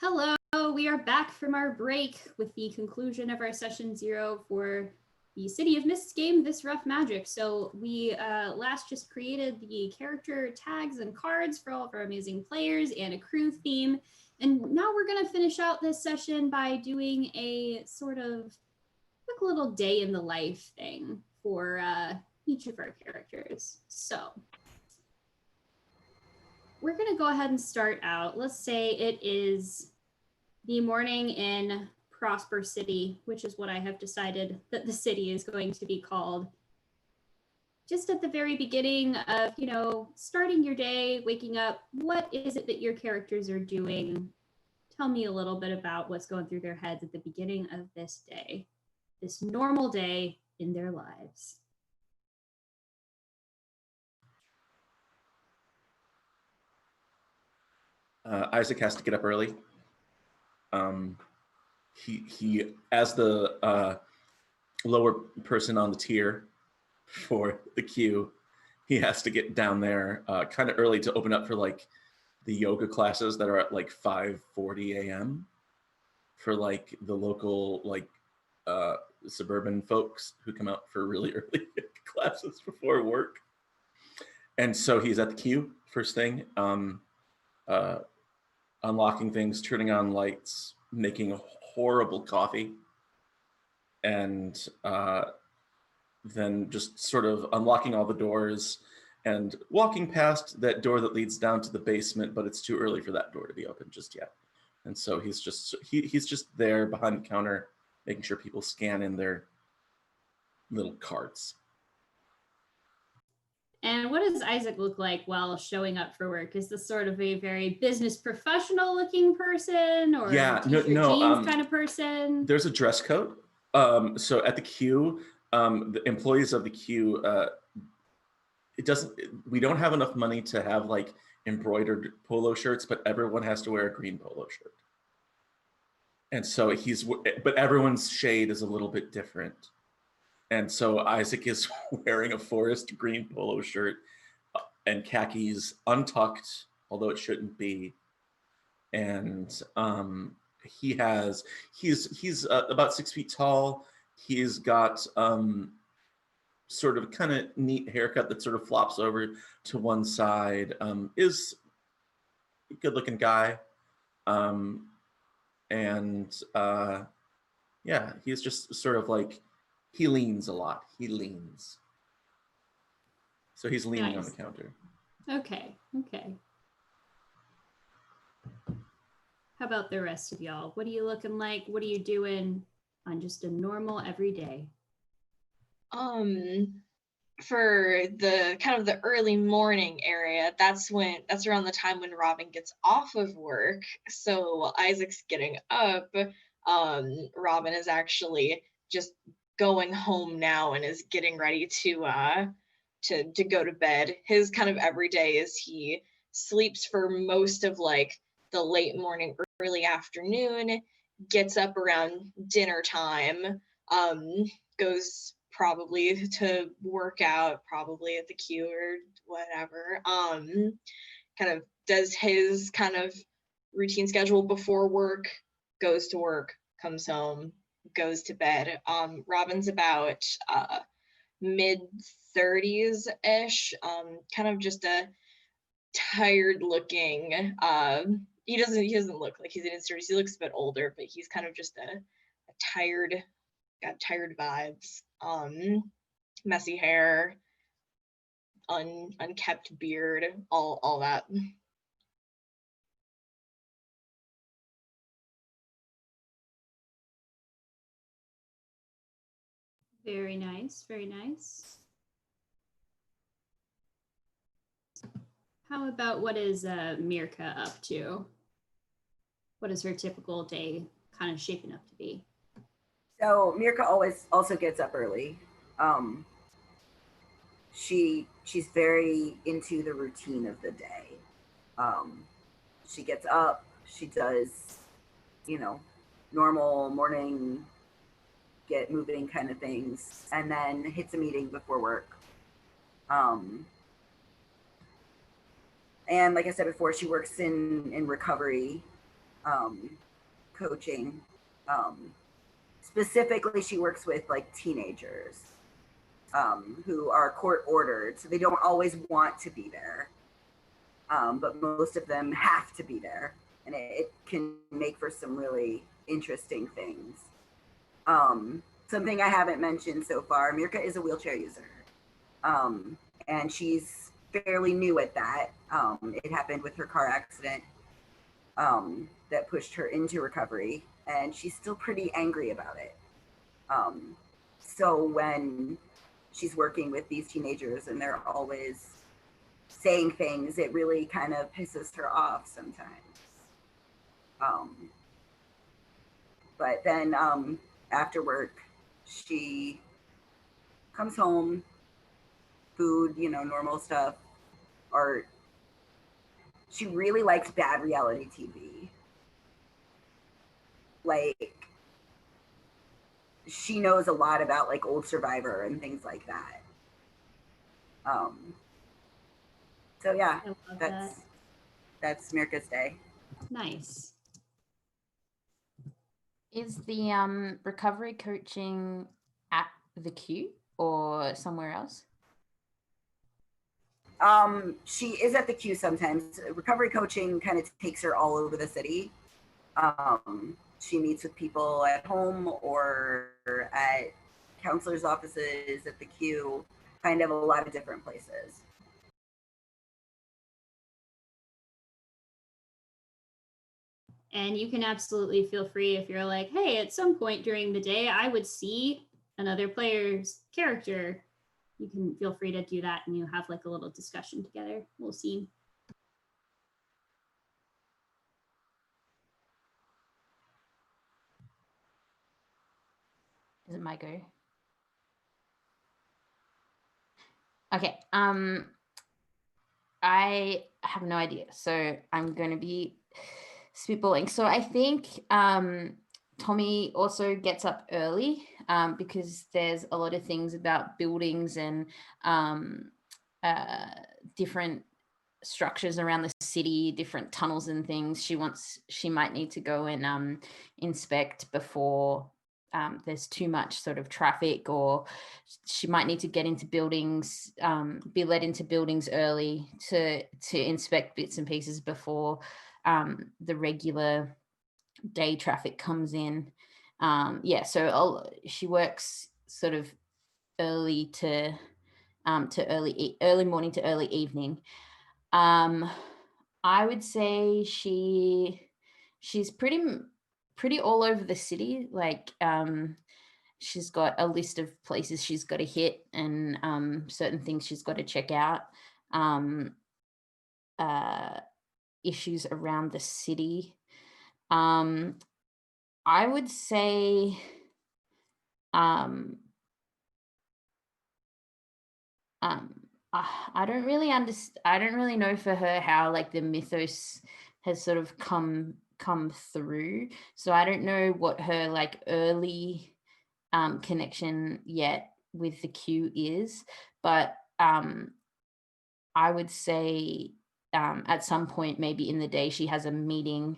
Hello, we are back from our break with the conclusion of our session 0 for the City of Mist game, This Rough Magic. So we last just created the character tags and cards for all of our amazing players and a crew theme. And now we're gonna finish out this session by doing a sort of quick little day in the life thing for each of our characters. So we're gonna go ahead and start out. Let's say it is the morning in Prosper City, which is what I have decided that the city is going to be called. Just at the very beginning of, starting your day, waking up, what is it that your characters are doing? Tell me a little bit about what's going through their heads at the beginning of this day, this normal day in their lives. Isaac has to get up early. He as the lower person on the tier for the queue, he has to get down there kind of early to open up for like the yoga classes that are at like 5:40 a.m. for like the local like suburban folks who come out for really early classes before work. And so he's at the queue first thing, unlocking things, turning on lights, making horrible coffee, and then just sort of unlocking all the doors and walking past that door that leads down to the basement, but it's too early for that door to be open just yet. And so he's just there behind the counter, making sure people scan in their little cards. And what does Isaac look like while showing up for work? Is this sort of a very business professional looking person, or t-shirt jeans kind of person? There's a dress code. So at the queue, the employees of the queue, we don't have enough money to have like embroidered polo shirts, but everyone has to wear a green polo shirt. And so but everyone's shade is a little bit different. And so Isaac is wearing a forest green polo shirt and khakis, untucked, although it shouldn't be. And he's about 6 feet tall. He's got sort of kind of neat haircut that sort of flops over to one side. Is a good looking guy. Yeah, he's just sort of like, he leans a lot. He leans. So he's leaning on the counter. Okay. How about the rest of y'all? What are you looking like? What are you doing on just a normal everyday? For the kind of the early morning area, that's around the time when Robin gets off of work. So while Isaac's getting up, Robin is actually just going home now and is getting ready to go to bed. His kind of everyday is he sleeps for most of like the late morning, early afternoon, gets up around dinner time, goes probably to work out, probably at the queue or whatever, kind of does his kind of routine schedule before work, goes to work, comes home, goes to bed. Robin's about mid-30s ish, kind of just a tired looking, he doesn't look like he's in his 30s. He looks a bit older, but he's kind of just a tired, got tired vibes. Messy hair, unkept beard, all that. Very nice, very nice. How about what is Mirka up to? What is her typical day kind of shaping up to be? So Mirka also gets up early. She's very into the routine of the day. She gets up, she does, normal morning get moving kind of things, and then hits a meeting before work. And like I said before, she works in recovery. coaching. Specifically, she works with like teenagers who are court ordered, so they don't always want to be there, but most of them have to be there, and it can make for some really interesting things. Something I haven't mentioned so far, Mirka is a wheelchair user, and she's fairly new at that. It happened with her car accident that pushed her into recovery, and she's still pretty angry about it. So when she's working with these teenagers and they're always saying things, it really kind of pisses her off sometimes. But then after work, she comes home, food, you know, normal stuff, art. She really likes bad reality TV. Like, she knows a lot about like old Survivor and things like that. So yeah, I love that. that's Mirka's day. Nice. Is the recovery coaching at the Q or somewhere else? She is at the Q sometimes. Recovery coaching kind of takes her all over the city. She meets with people at home or at counselors' offices, at the Q, kind of a lot of different places. And you can absolutely feel free if you're like, hey, at some point during the day, I would see another player's character. You can feel free to do that and you have like a little discussion together. We'll see. Is it my go? Okay. I have no idea. So I'm going to be spitballing. So I think Tommy also gets up early because there's a lot of things about buildings and different structures around the city, different tunnels and things. She might need to go and inspect before there's too much sort of traffic, or she might need to get into buildings, be led into buildings early to inspect bits and pieces before the regular day traffic comes in. So she works sort of early to early morning to early evening. I would say she's pretty all over the city. Like she's got a list of places she's got to hit and certain things she's got to check out. Issues around the city. I would say I don't really understand. I don't really know for her how like the mythos has sort of come through. So I don't know what her like early connection yet with the Q is, but I would say at some point maybe in the day she has a meeting.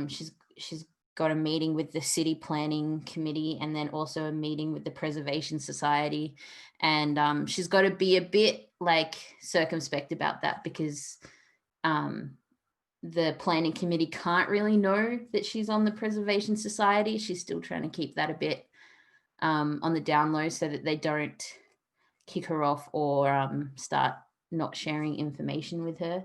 She's got a meeting with the city planning committee and then also a meeting with the preservation society, and she's got to be a bit like circumspect about that because the planning committee can't really know that she's on the preservation society. She's still trying to keep that a bit on the down low so that they don't kick her off or start not sharing information with her.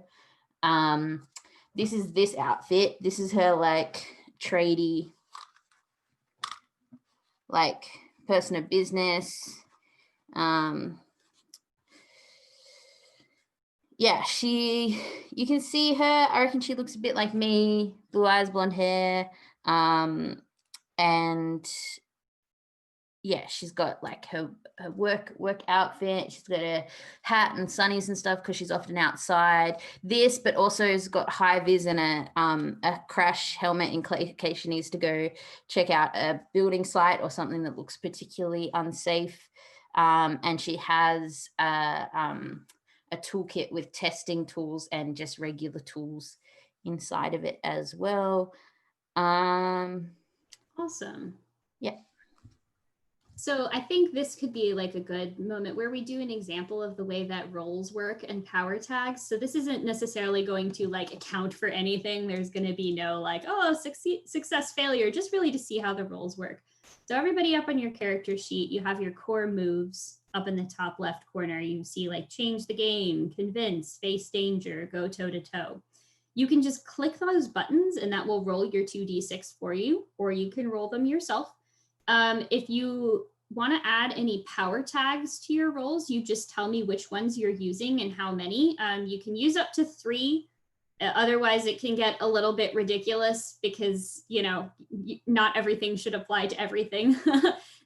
This is this outfit. This is her like tradie, like person of business. Yeah, you can see her. I reckon she looks a bit like me, blue eyes, blonde hair. And yeah, she's got like her work outfit. She's got a hat and sunnies and stuff because she's often outside. This, but also has got high vis and a crash helmet in case she needs to go check out a building site or something that looks particularly unsafe. And she has a toolkit with testing tools and just regular tools inside of it as well. Awesome. Yeah. So I think this could be like a good moment where we do an example of the way that roles work and power tags. So this isn't necessarily going to like account for anything. There's going to be no like, oh, success, failure, just really to see how the roles work. So everybody up on your character sheet, you have your core moves up in the top left corner. You see like change the game, convince, face danger, go toe to toe. You can just click those buttons and that will roll your 2d6 for you, or you can roll them yourself. If you want to add any power tags to your roles, you just tell me which ones you're using and how many. You can use up to 3. Otherwise, it can get a little bit ridiculous because, you know, not everything should apply to everything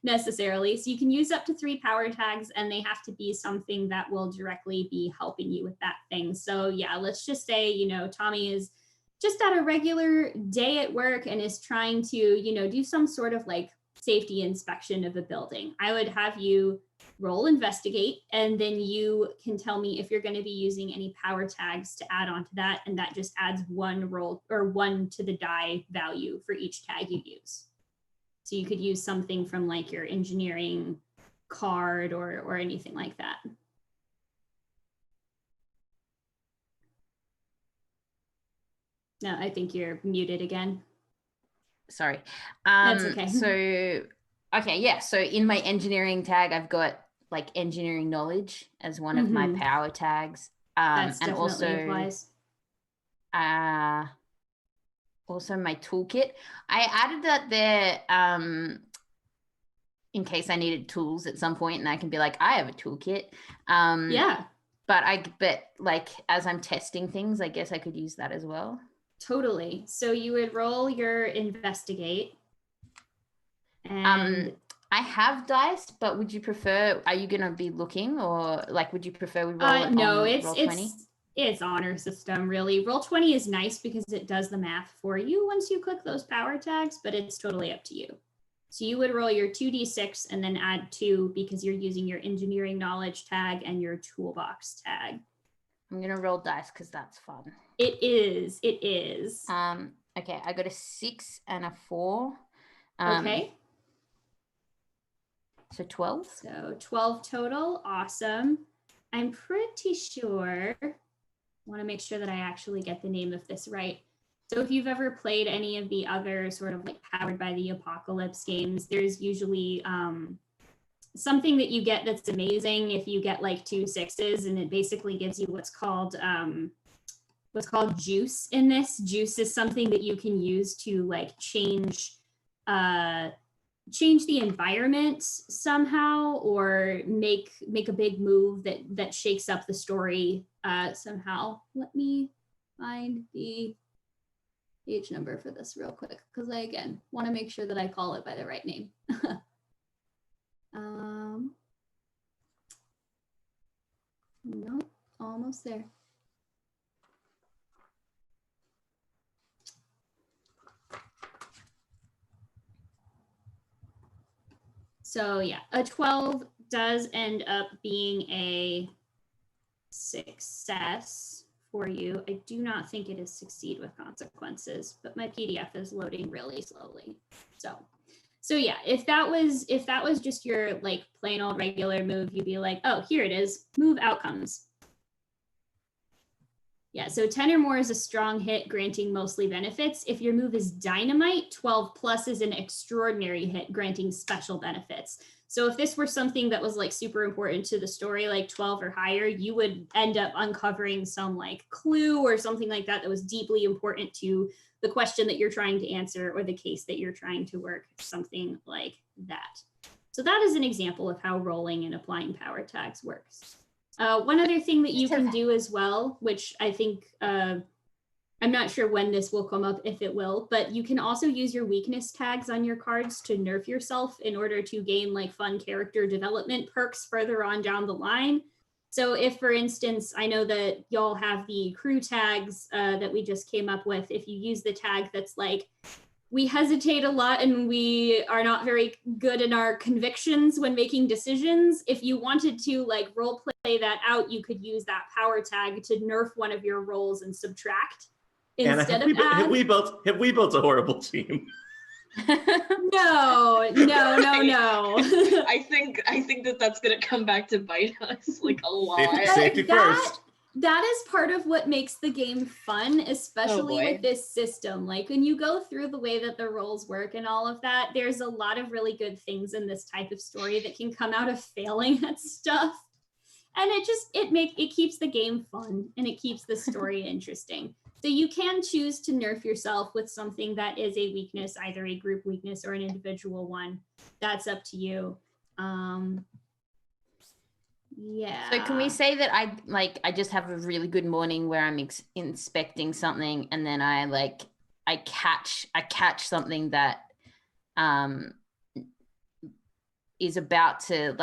necessarily. So you can use up to 3 power tags, and they have to be something that will directly be helping you with that thing. So yeah, let's just say, you know, Tommy is just at a regular day at work and is trying to, you know, do some sort of like safety inspection of a building. I would have you roll investigate, and then you can tell me if you're going to be using any power tags to add on to that, and that just adds 1 roll or 1 to the die value for each tag you use. So you could use something from like your engineering card or anything like that. No, I think you're muted again. Sorry. That's okay. So, okay, yeah. So in my engineering tag, I've got like engineering knowledge as one of my power tags. That's and definitely also applies. Also my toolkit. I added that there in case I needed tools at some point, and I can be like, I have a toolkit. Yeah. But like as I'm testing things, I guess I could use that as well. Totally. So you would roll your investigate. And I have dice, but would you prefer, are you going to be looking, or like, would you prefer we roll it no, on it's Roll20? It's honor system, really. Roll20 is nice because it does the math for you once you click those power tags, but it's totally up to you. So you would roll your 2d6 and then add 2 because you're using your engineering knowledge tag and your toolbox tag. I'm going to roll dice because that's fun. It is. It is. Okay, I got a 6 and a 4. Okay. So 12. So 12 total. Awesome. I'm pretty sure, I want to make sure that I actually get the name of this right. So if you've ever played any of the other sort of like Powered by the Apocalypse games, there's usually something that you get that's amazing if you get like 2 6s, and it basically gives you what's called juice in this. Juice is something that you can use to like change the environment somehow, or make a big move that shakes up the story somehow. Let me find the page number for this real quick, because I again want to make sure that I call it by the right name. No, almost there. So yeah, a 12 does end up being a success for you. I do not think it is succeed with consequences, but my PDF is loading really slowly. So yeah, if that was just your like plain old regular move, you'd be like, oh, here it is, move outcomes. Yeah, so 10 or more is a strong hit, granting mostly benefits. If your move is dynamite, 12 plus is an extraordinary hit, granting special benefits. So if this were something that was like super important to the story, like 12 or higher, you would end up uncovering some like clue or something like that was deeply important to the question that you're trying to answer or the case that you're trying to work, something like that. So that is an example of how rolling and applying power tags works. One other thing that you can do as well, which I think, I'm not sure when this will come up, if it will, but you can also use your weakness tags on your cards to nerf yourself in order to gain like fun character development perks further on down the line. So if, for instance, I know that y'all have the crew tags that we just came up with, if you use the tag that's like, we hesitate a lot and we are not very good in our convictions when making decisions. If you wanted to like role play that out, you could use that power tag to nerf one of your rolls and subtract Anna, instead have of have add. we built a horrible team? No. I think that's gonna come back to bite us like a lot. Safety first. That is part of what makes the game fun, especially boy. with this system. Like when you go through the way that the roles work and all of that, there's a lot of really good things in this type of story that can come out of failing at stuff. And it keeps the game fun and it keeps the story interesting. So you can choose to nerf yourself with something that is a weakness, either a group weakness or an individual one. That's up to you. Yeah. So can we say that I just have a really good morning where I'm inspecting something and then I catch something that is about to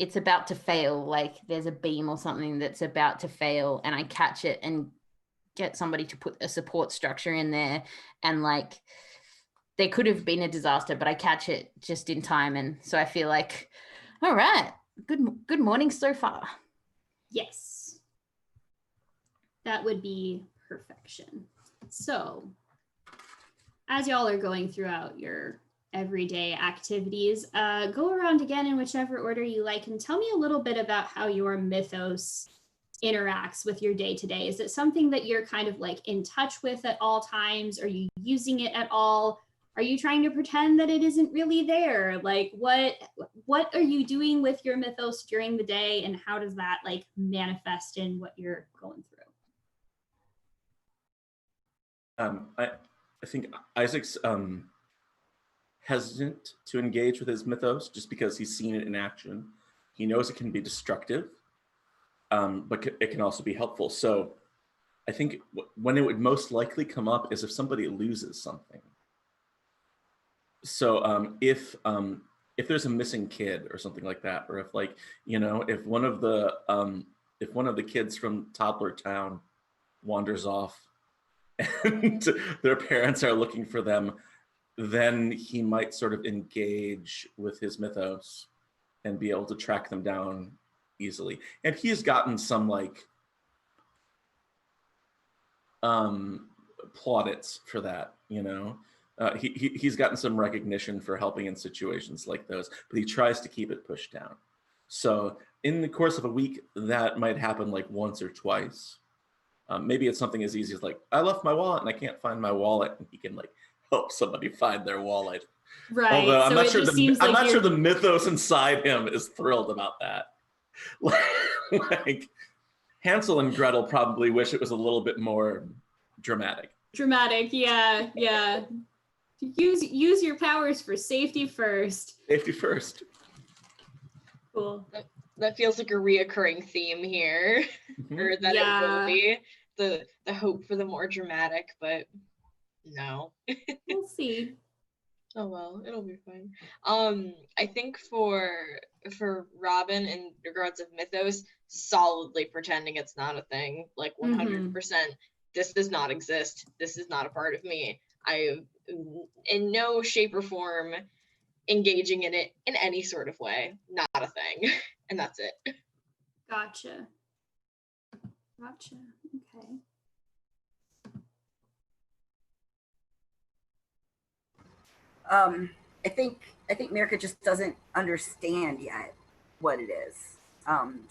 it's about to fail, like there's a beam or something that's about to fail and I catch it and get somebody to put a support structure in there, and like there could have been a disaster but I catch it just in time, and so I feel like, all right, good morning so far. Yes. That would be perfection. So as y'all are going throughout your everyday activities, go around again in whichever order you like and tell me a little bit about how your mythos interacts with your day-to-day. Is it something that you're kind of like in touch with at all times? Are you using it at all? Are you trying to pretend that it isn't really there? Like what are you doing with your mythos during the day, and how does that like manifest in what you're going through? I think Isaac's hesitant to engage with his mythos just because he's seen it in action. He knows it can be destructive, but it can also be helpful. So I think when it would most likely come up is if somebody loses something. So if there's a missing kid or something like that, or if if one of the kids from Toddler Town wanders off and their parents are looking for them, then he might sort of engage with his mythos and be able to track them down easily. And he's gotten some plaudits for that, he's gotten some recognition for helping in situations like those, but he tries to keep it pushed down. So in the course of a week, that might happen like once or twice. Maybe it's something as easy as like, I left my wallet and I can't find my wallet, and he can help somebody find their wallet. Right. Although I'm not sure the mythos inside him is thrilled about that. Like Hansel and Gretel probably wish it was a little bit more dramatic. Yeah. Use your powers for safety first. Safety first. Cool. That feels like a reoccurring theme here, or that it will be the hope for the more dramatic, but no. We'll see. Oh well, it'll be fine. I think for Robin, in regards of mythos, solidly pretending it's not a thing, like 100%. This does not exist. This is not a part of me. I in no shape or form engaging in it in any sort of way. Not a thing. And that's it. Gotcha. Okay. I think Mirka just doesn't understand yet what it is.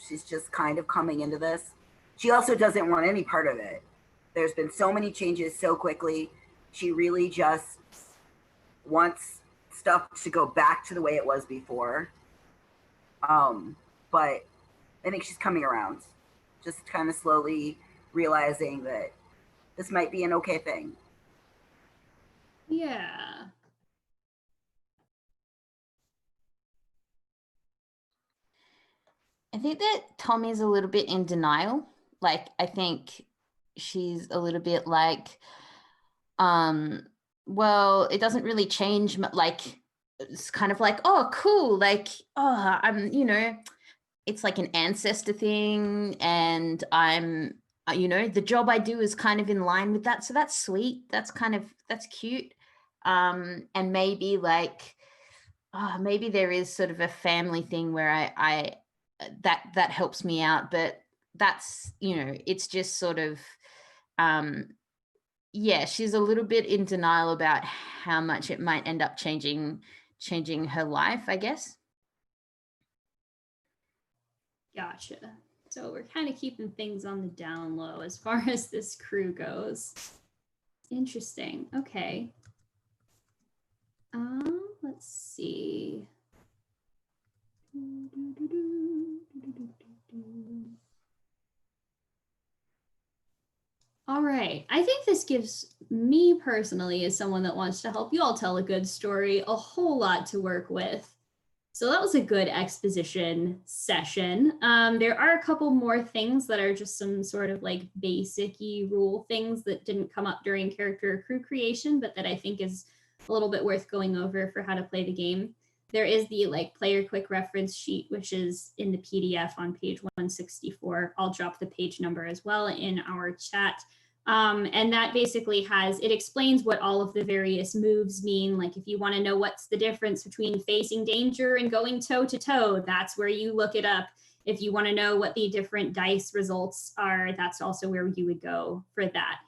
She's just kind of coming into this. She also doesn't want any part of it. There's been so many changes so quickly. She really just wants stuff to go back to the way it was before. But I think she's coming around, just kind of slowly realizing that this might be an okay thing. Yeah. I think that Tommy's a little bit in denial. Like, I think she's a little bit like, well, it doesn't really change. Like, it's kind of like, oh, cool. Like, oh, it's like an ancestor thing. And I'm, the job I do is kind of in line with that. So that's sweet. That's cute. And maybe maybe there is sort of a family thing where I that helps me out, but that's, it's just sort of yeah, she's a little bit in denial about how much it might end up changing her life, I guess. Gotcha. So we're kind of keeping things on the down low as far as this crew goes. Interesting. Okay. Let's see. All right. I think this gives me personally, as someone that wants to help you all tell a good story, a whole lot to work with. So that was a good exposition session. There are a couple more things that are just some sort of like basic-y rule things that didn't come up during character or crew creation, but that I think is a little bit worth going over for how to play the game. There is the like player quick reference sheet, which is in the PDF on page 164. I'll drop the page number as well in our chat. And that basically it explains what all of the various moves mean. Like if you want to know what's the difference between facing danger and going toe to toe, that's where you look it up. If you want to know what the different dice results are, that's also where you would go for that.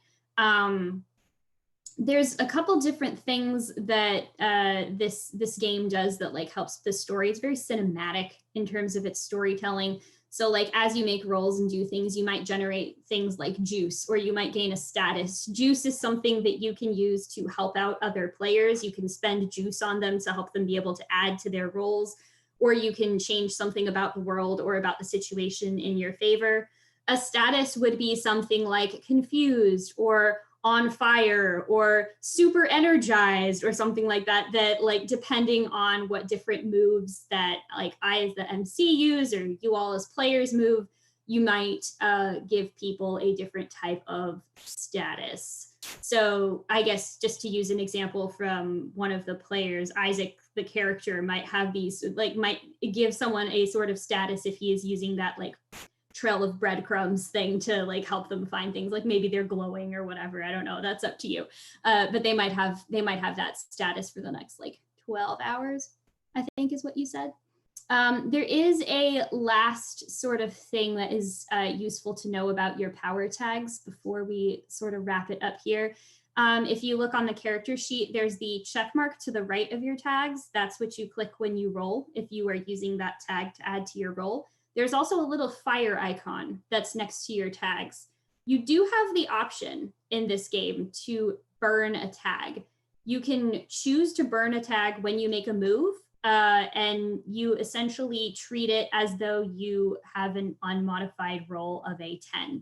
There's a couple different things that this game does that like helps the story. It's very cinematic in terms of its storytelling. So like as you make rolls and do things, you might generate things like juice, or you might gain a status. Juice is something that you can use to help out other players. You can spend juice on them to help them be able to add to their rolls, or you can change something about the world or about the situation in your favor. A status would be something like confused or on fire or super energized or something like that, that like depending on what different moves that like I as the MC use or you all as players move, you might give people a different type of status. So I guess just to use an example from one of the players, Isaac, the character, might have these, like might give someone a sort of status if he is using that like trail of breadcrumbs thing to like help them find things, like maybe they're glowing or whatever. I don't know, that's up to you. But they might have that status for the next like 12 hours, I think is what you said. There is a last sort of thing that is useful to know about your power tags before we sort of wrap it up here. If you look on the character sheet, there's the check mark to the right of your tags. That's what you click when you roll, if you are using that tag to add to your roll. There's also a little fire icon that's next to your tags. You do have the option in this game to burn a tag. You can choose to burn a tag when you make a move, and you essentially treat it as though you have an unmodified roll of a 10.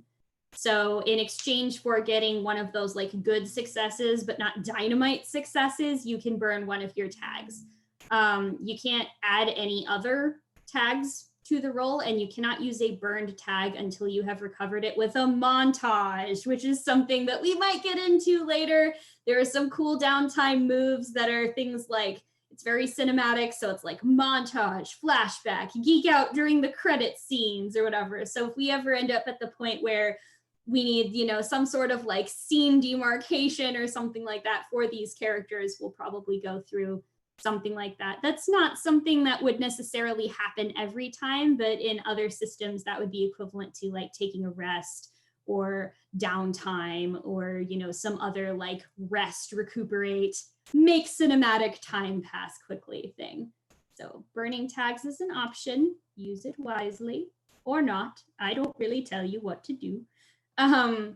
So in exchange for getting one of those like good successes, but not dynamite successes, you can burn one of your tags. You can't add any other tags to the roll, and you cannot use a burned tag until you have recovered it with a montage, which is something that we might get into later. There are some cool downtime moves that are things like, it's very cinematic, so it's like montage, flashback, geek out during the credit scenes or whatever. So if we ever end up at the point where we need, you know, some sort of like scene demarcation or something like that for these characters, we'll probably go through something like that. That's not something that would necessarily happen every time, but in other systems that would be equivalent to like taking a rest or downtime or, you know, some other like rest, recuperate, make cinematic time pass quickly thing. So burning tags is an option. Use it wisely or not. I don't really tell you what to do. Oh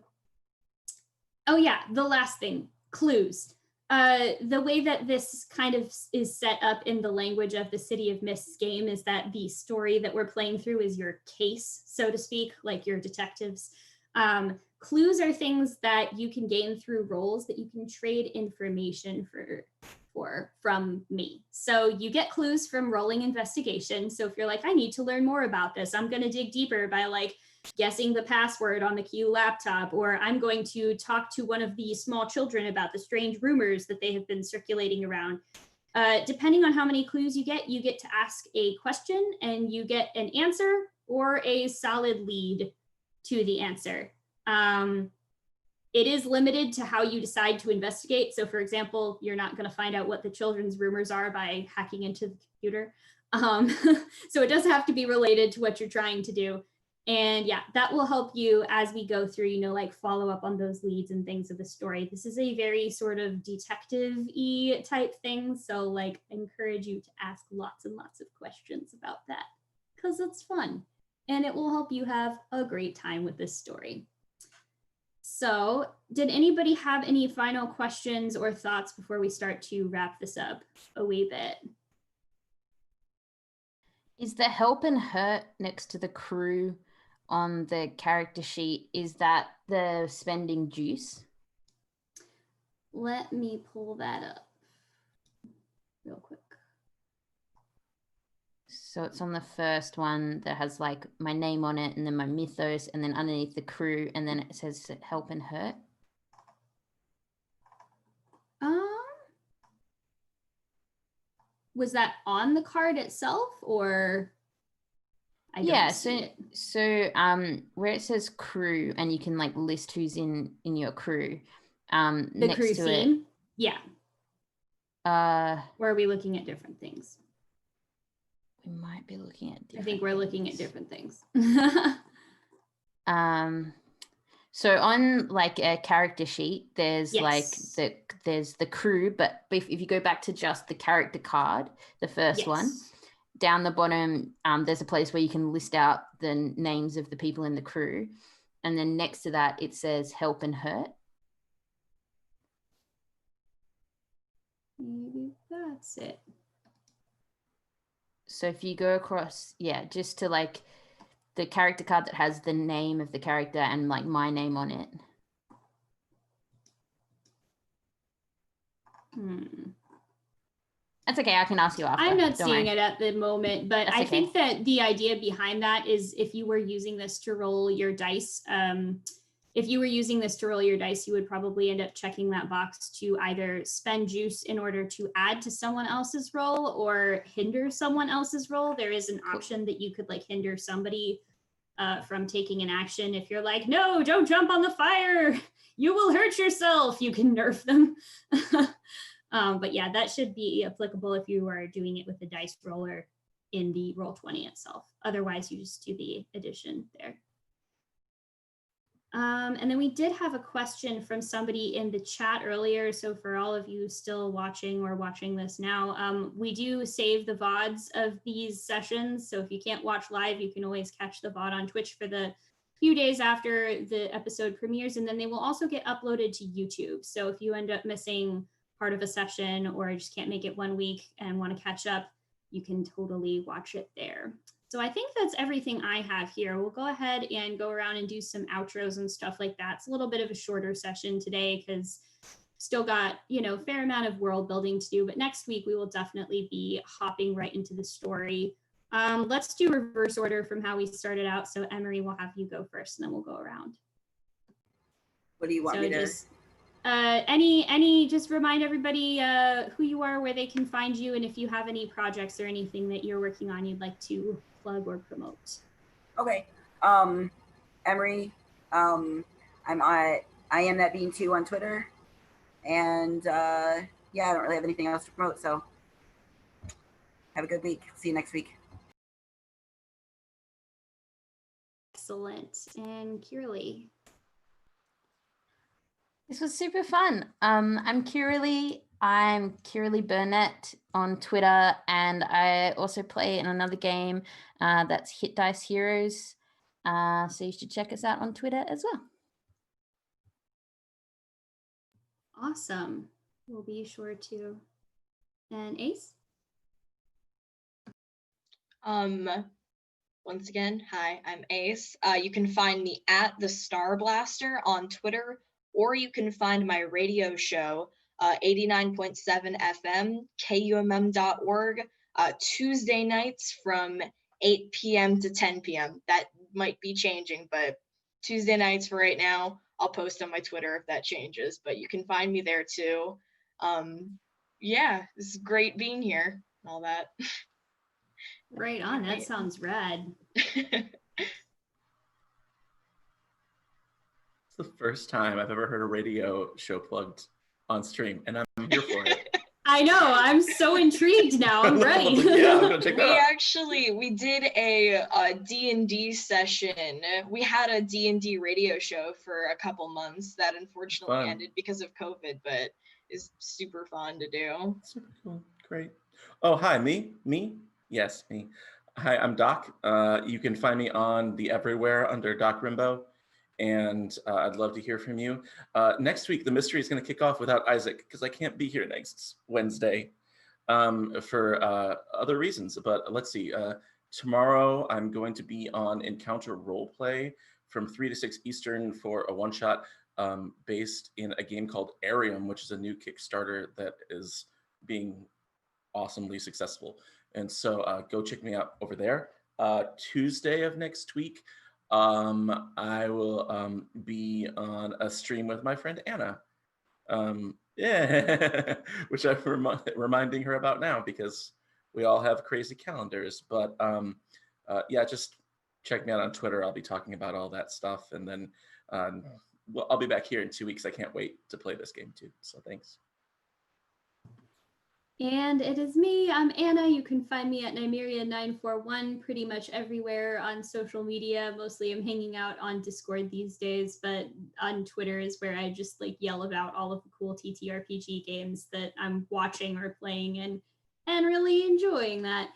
yeah, the last thing, clues. The way that this kind of is set up in the language of the City of Mists game is that the story that we're playing through is your case, so to speak, like your detectives. Clues are things that you can gain through rolls that you can trade information from me. So you get clues from rolling investigation. So if you're like, I need to learn more about this, I'm going to dig deeper by like guessing the password on the Q laptop, or I'm going to talk to one of the small children about the strange rumors that they have been circulating around. Depending on how many clues you get to ask a question and you get an answer or a solid lead to the answer. It is limited to how you decide to investigate. So for example, you're not going to find out what the children's rumors are by hacking into the computer. So it does have to be related to what you're trying to do. And yeah, that will help you as we go through, you know, like follow up on those leads and things of the story. This is a very sort of detective-y type thing. So like encourage you to ask lots and lots of questions about that because it's fun and it will help you have a great time with this story. So did anybody have any final questions or thoughts before we start to wrap this up a wee bit? Is the help and hurt next to the crew on the character sheet, is that the spending juice? Let me pull that up real quick. So it's on the first one that has like my name on it and then my mythos and then underneath the crew and then it says help and hurt. Was that on the card itself or? I don't see it. So where it says crew and you can like list who's in your crew. The next crew to theme? it, Yeah. Or are we looking at different things? we might be looking at different I think we're looking at things. different things. So on like a character sheet, there's Yes. like there's the crew, but if you go back to just the character card, the first one, Yes. down the bottom, there's a place where you can list out the names of the people in the crew. And then next to that, it says help and hurt. Maybe that's it. So if you go across, yeah, just to like the character card that has the name of the character and like my name on it. That's okay. I can ask you after. I'm not Don't seeing worry. it at the moment, but That's I okay. think that the idea behind that is if you were using this to roll your dice, you would probably end up checking that box to either spend juice in order to add to someone else's roll or hinder someone else's roll. There is an option that you could like hinder somebody from taking an action. If you're like, no, don't jump on the fire, you will hurt yourself, you can nerf them. But yeah, that should be applicable if you are doing it with the dice roller in the Roll20 itself. Otherwise, you just do the addition there. And then we did have a question from somebody in the chat earlier. So for all of you still watching or watching this now, we do save the VODs of these sessions. So if you can't watch live, you can always catch the VOD on Twitch for the few days after the episode premieres. And then they will also get uploaded to YouTube. So if you end up missing part of a session or just can't make it 1 week and want to catch up, you can totally watch it there. So I think that's everything I have here. We'll go ahead and go around and do some outros and stuff like that. It's a little bit of a shorter session today because still got, you know, fair amount of world building to do, but next week we will definitely be hopping right into the story. Let's do reverse order from how we started out. So Emery, we'll have you go first and then we'll go around. What do you want me to? Just, just remind everybody who you are, where they can find you, and if you have any projects or anything that you're working on you'd like to plug or promote. Okay. Emery, I am that bean too on Twitter, and yeah, I don't really have anything else to promote. So have a good week. See you next week. Excellent. And Kiralee. This was super fun. I'm Kiralee. I'm Kiralee Burnett on Twitter, and I also play in another game that's Hit Dice Heroes. So you should check us out on Twitter as well. Awesome. We'll be sure to. And Ace? Once again, hi, I'm Ace. You can find me at the Star Blaster on Twitter, or you can find my radio show, 89.7 FM, KUMM.org, Tuesday nights from 8 p.m. to 10 p.m. That might be changing, but Tuesday nights for right now. I'll post on my Twitter if that changes, but you can find me there too. Yeah, it's great being here and all that. Right on, that sounds rad. It's the first time I've ever heard a radio show plugged on stream, and I'm here for it. I know. I'm so intrigued now. I'm ready. Yeah, I'm gonna check that out. We did a D&D session. We had a D&D radio show for a couple months that unfortunately Fun. ended because of COVID, but is super fun to do. Super cool. Great. Oh, hi, me? Yes, me. Hi, I'm Doc. You can find me on the everywhere under Doc Rimbo, and I'd love to hear from you. Next week, the mystery is going to kick off without Isaac because I can't be here next Wednesday for other reasons. But let's see. Tomorrow, I'm going to be on Encounter Roleplay from 3 to 6 Eastern for a one-shot based in a game called Arium, which is a new Kickstarter that is being awesomely successful. And so go check me out over there. Tuesday of next week, I will be on a stream with my friend Anna. Yeah, which I'm reminding her about now because we all have crazy calendars. But yeah, just check me out on Twitter. I'll be talking about all that stuff. And then well, I'll be back here in 2 weeks. I can't wait to play this game too. So thanks. And it is me. I'm Anna. You can find me at Nymeria941 pretty much everywhere on social media. Mostly I'm hanging out on Discord these days, but on Twitter is where I just like yell about all of the cool TTRPG games that I'm watching or playing and really enjoying that.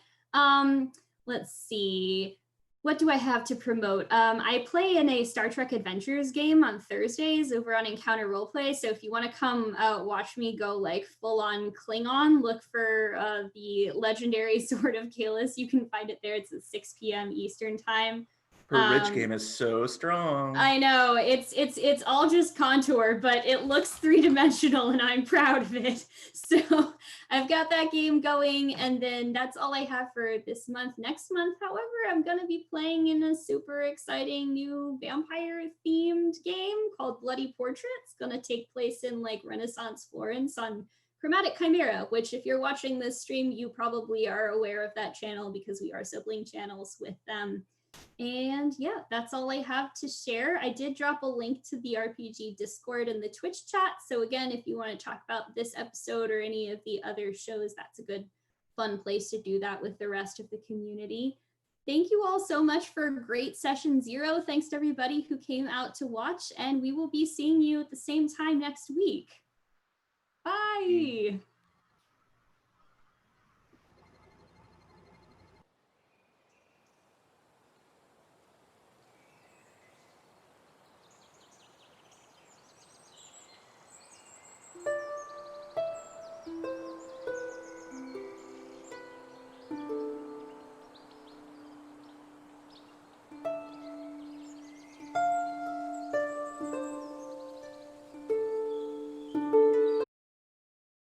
Let's see. What do I have to promote? I play in a Star Trek Adventures game on Thursdays over on Encounter Roleplay. So if you want to come watch me go like full on Klingon, look for the legendary Sword of Kalis. You can find it there. It's at 6 p.m. Eastern time. Her Ridge game is so strong. I know it's all just contour, but it looks three-dimensional, and I'm proud of it. So I've got that game going, and then that's all I have for this month. Next month, however, I'm gonna be playing in a super exciting new vampire-themed game called Bloody Portrait. It's gonna take place in like Renaissance Florence on Chromatic Chimera, which if you're watching this stream, you probably are aware of that channel because we are sibling channels with them. And yeah, that's all I have to share. I did drop a link to the RPG Discord and the Twitch chat. So again, if you want to talk about this episode or any of the other shows, that's a good, fun place to do that with the rest of the community. Thank you all so much for great session 0. Thanks to everybody who came out to watch, and we will be seeing you at the same time next week. Bye.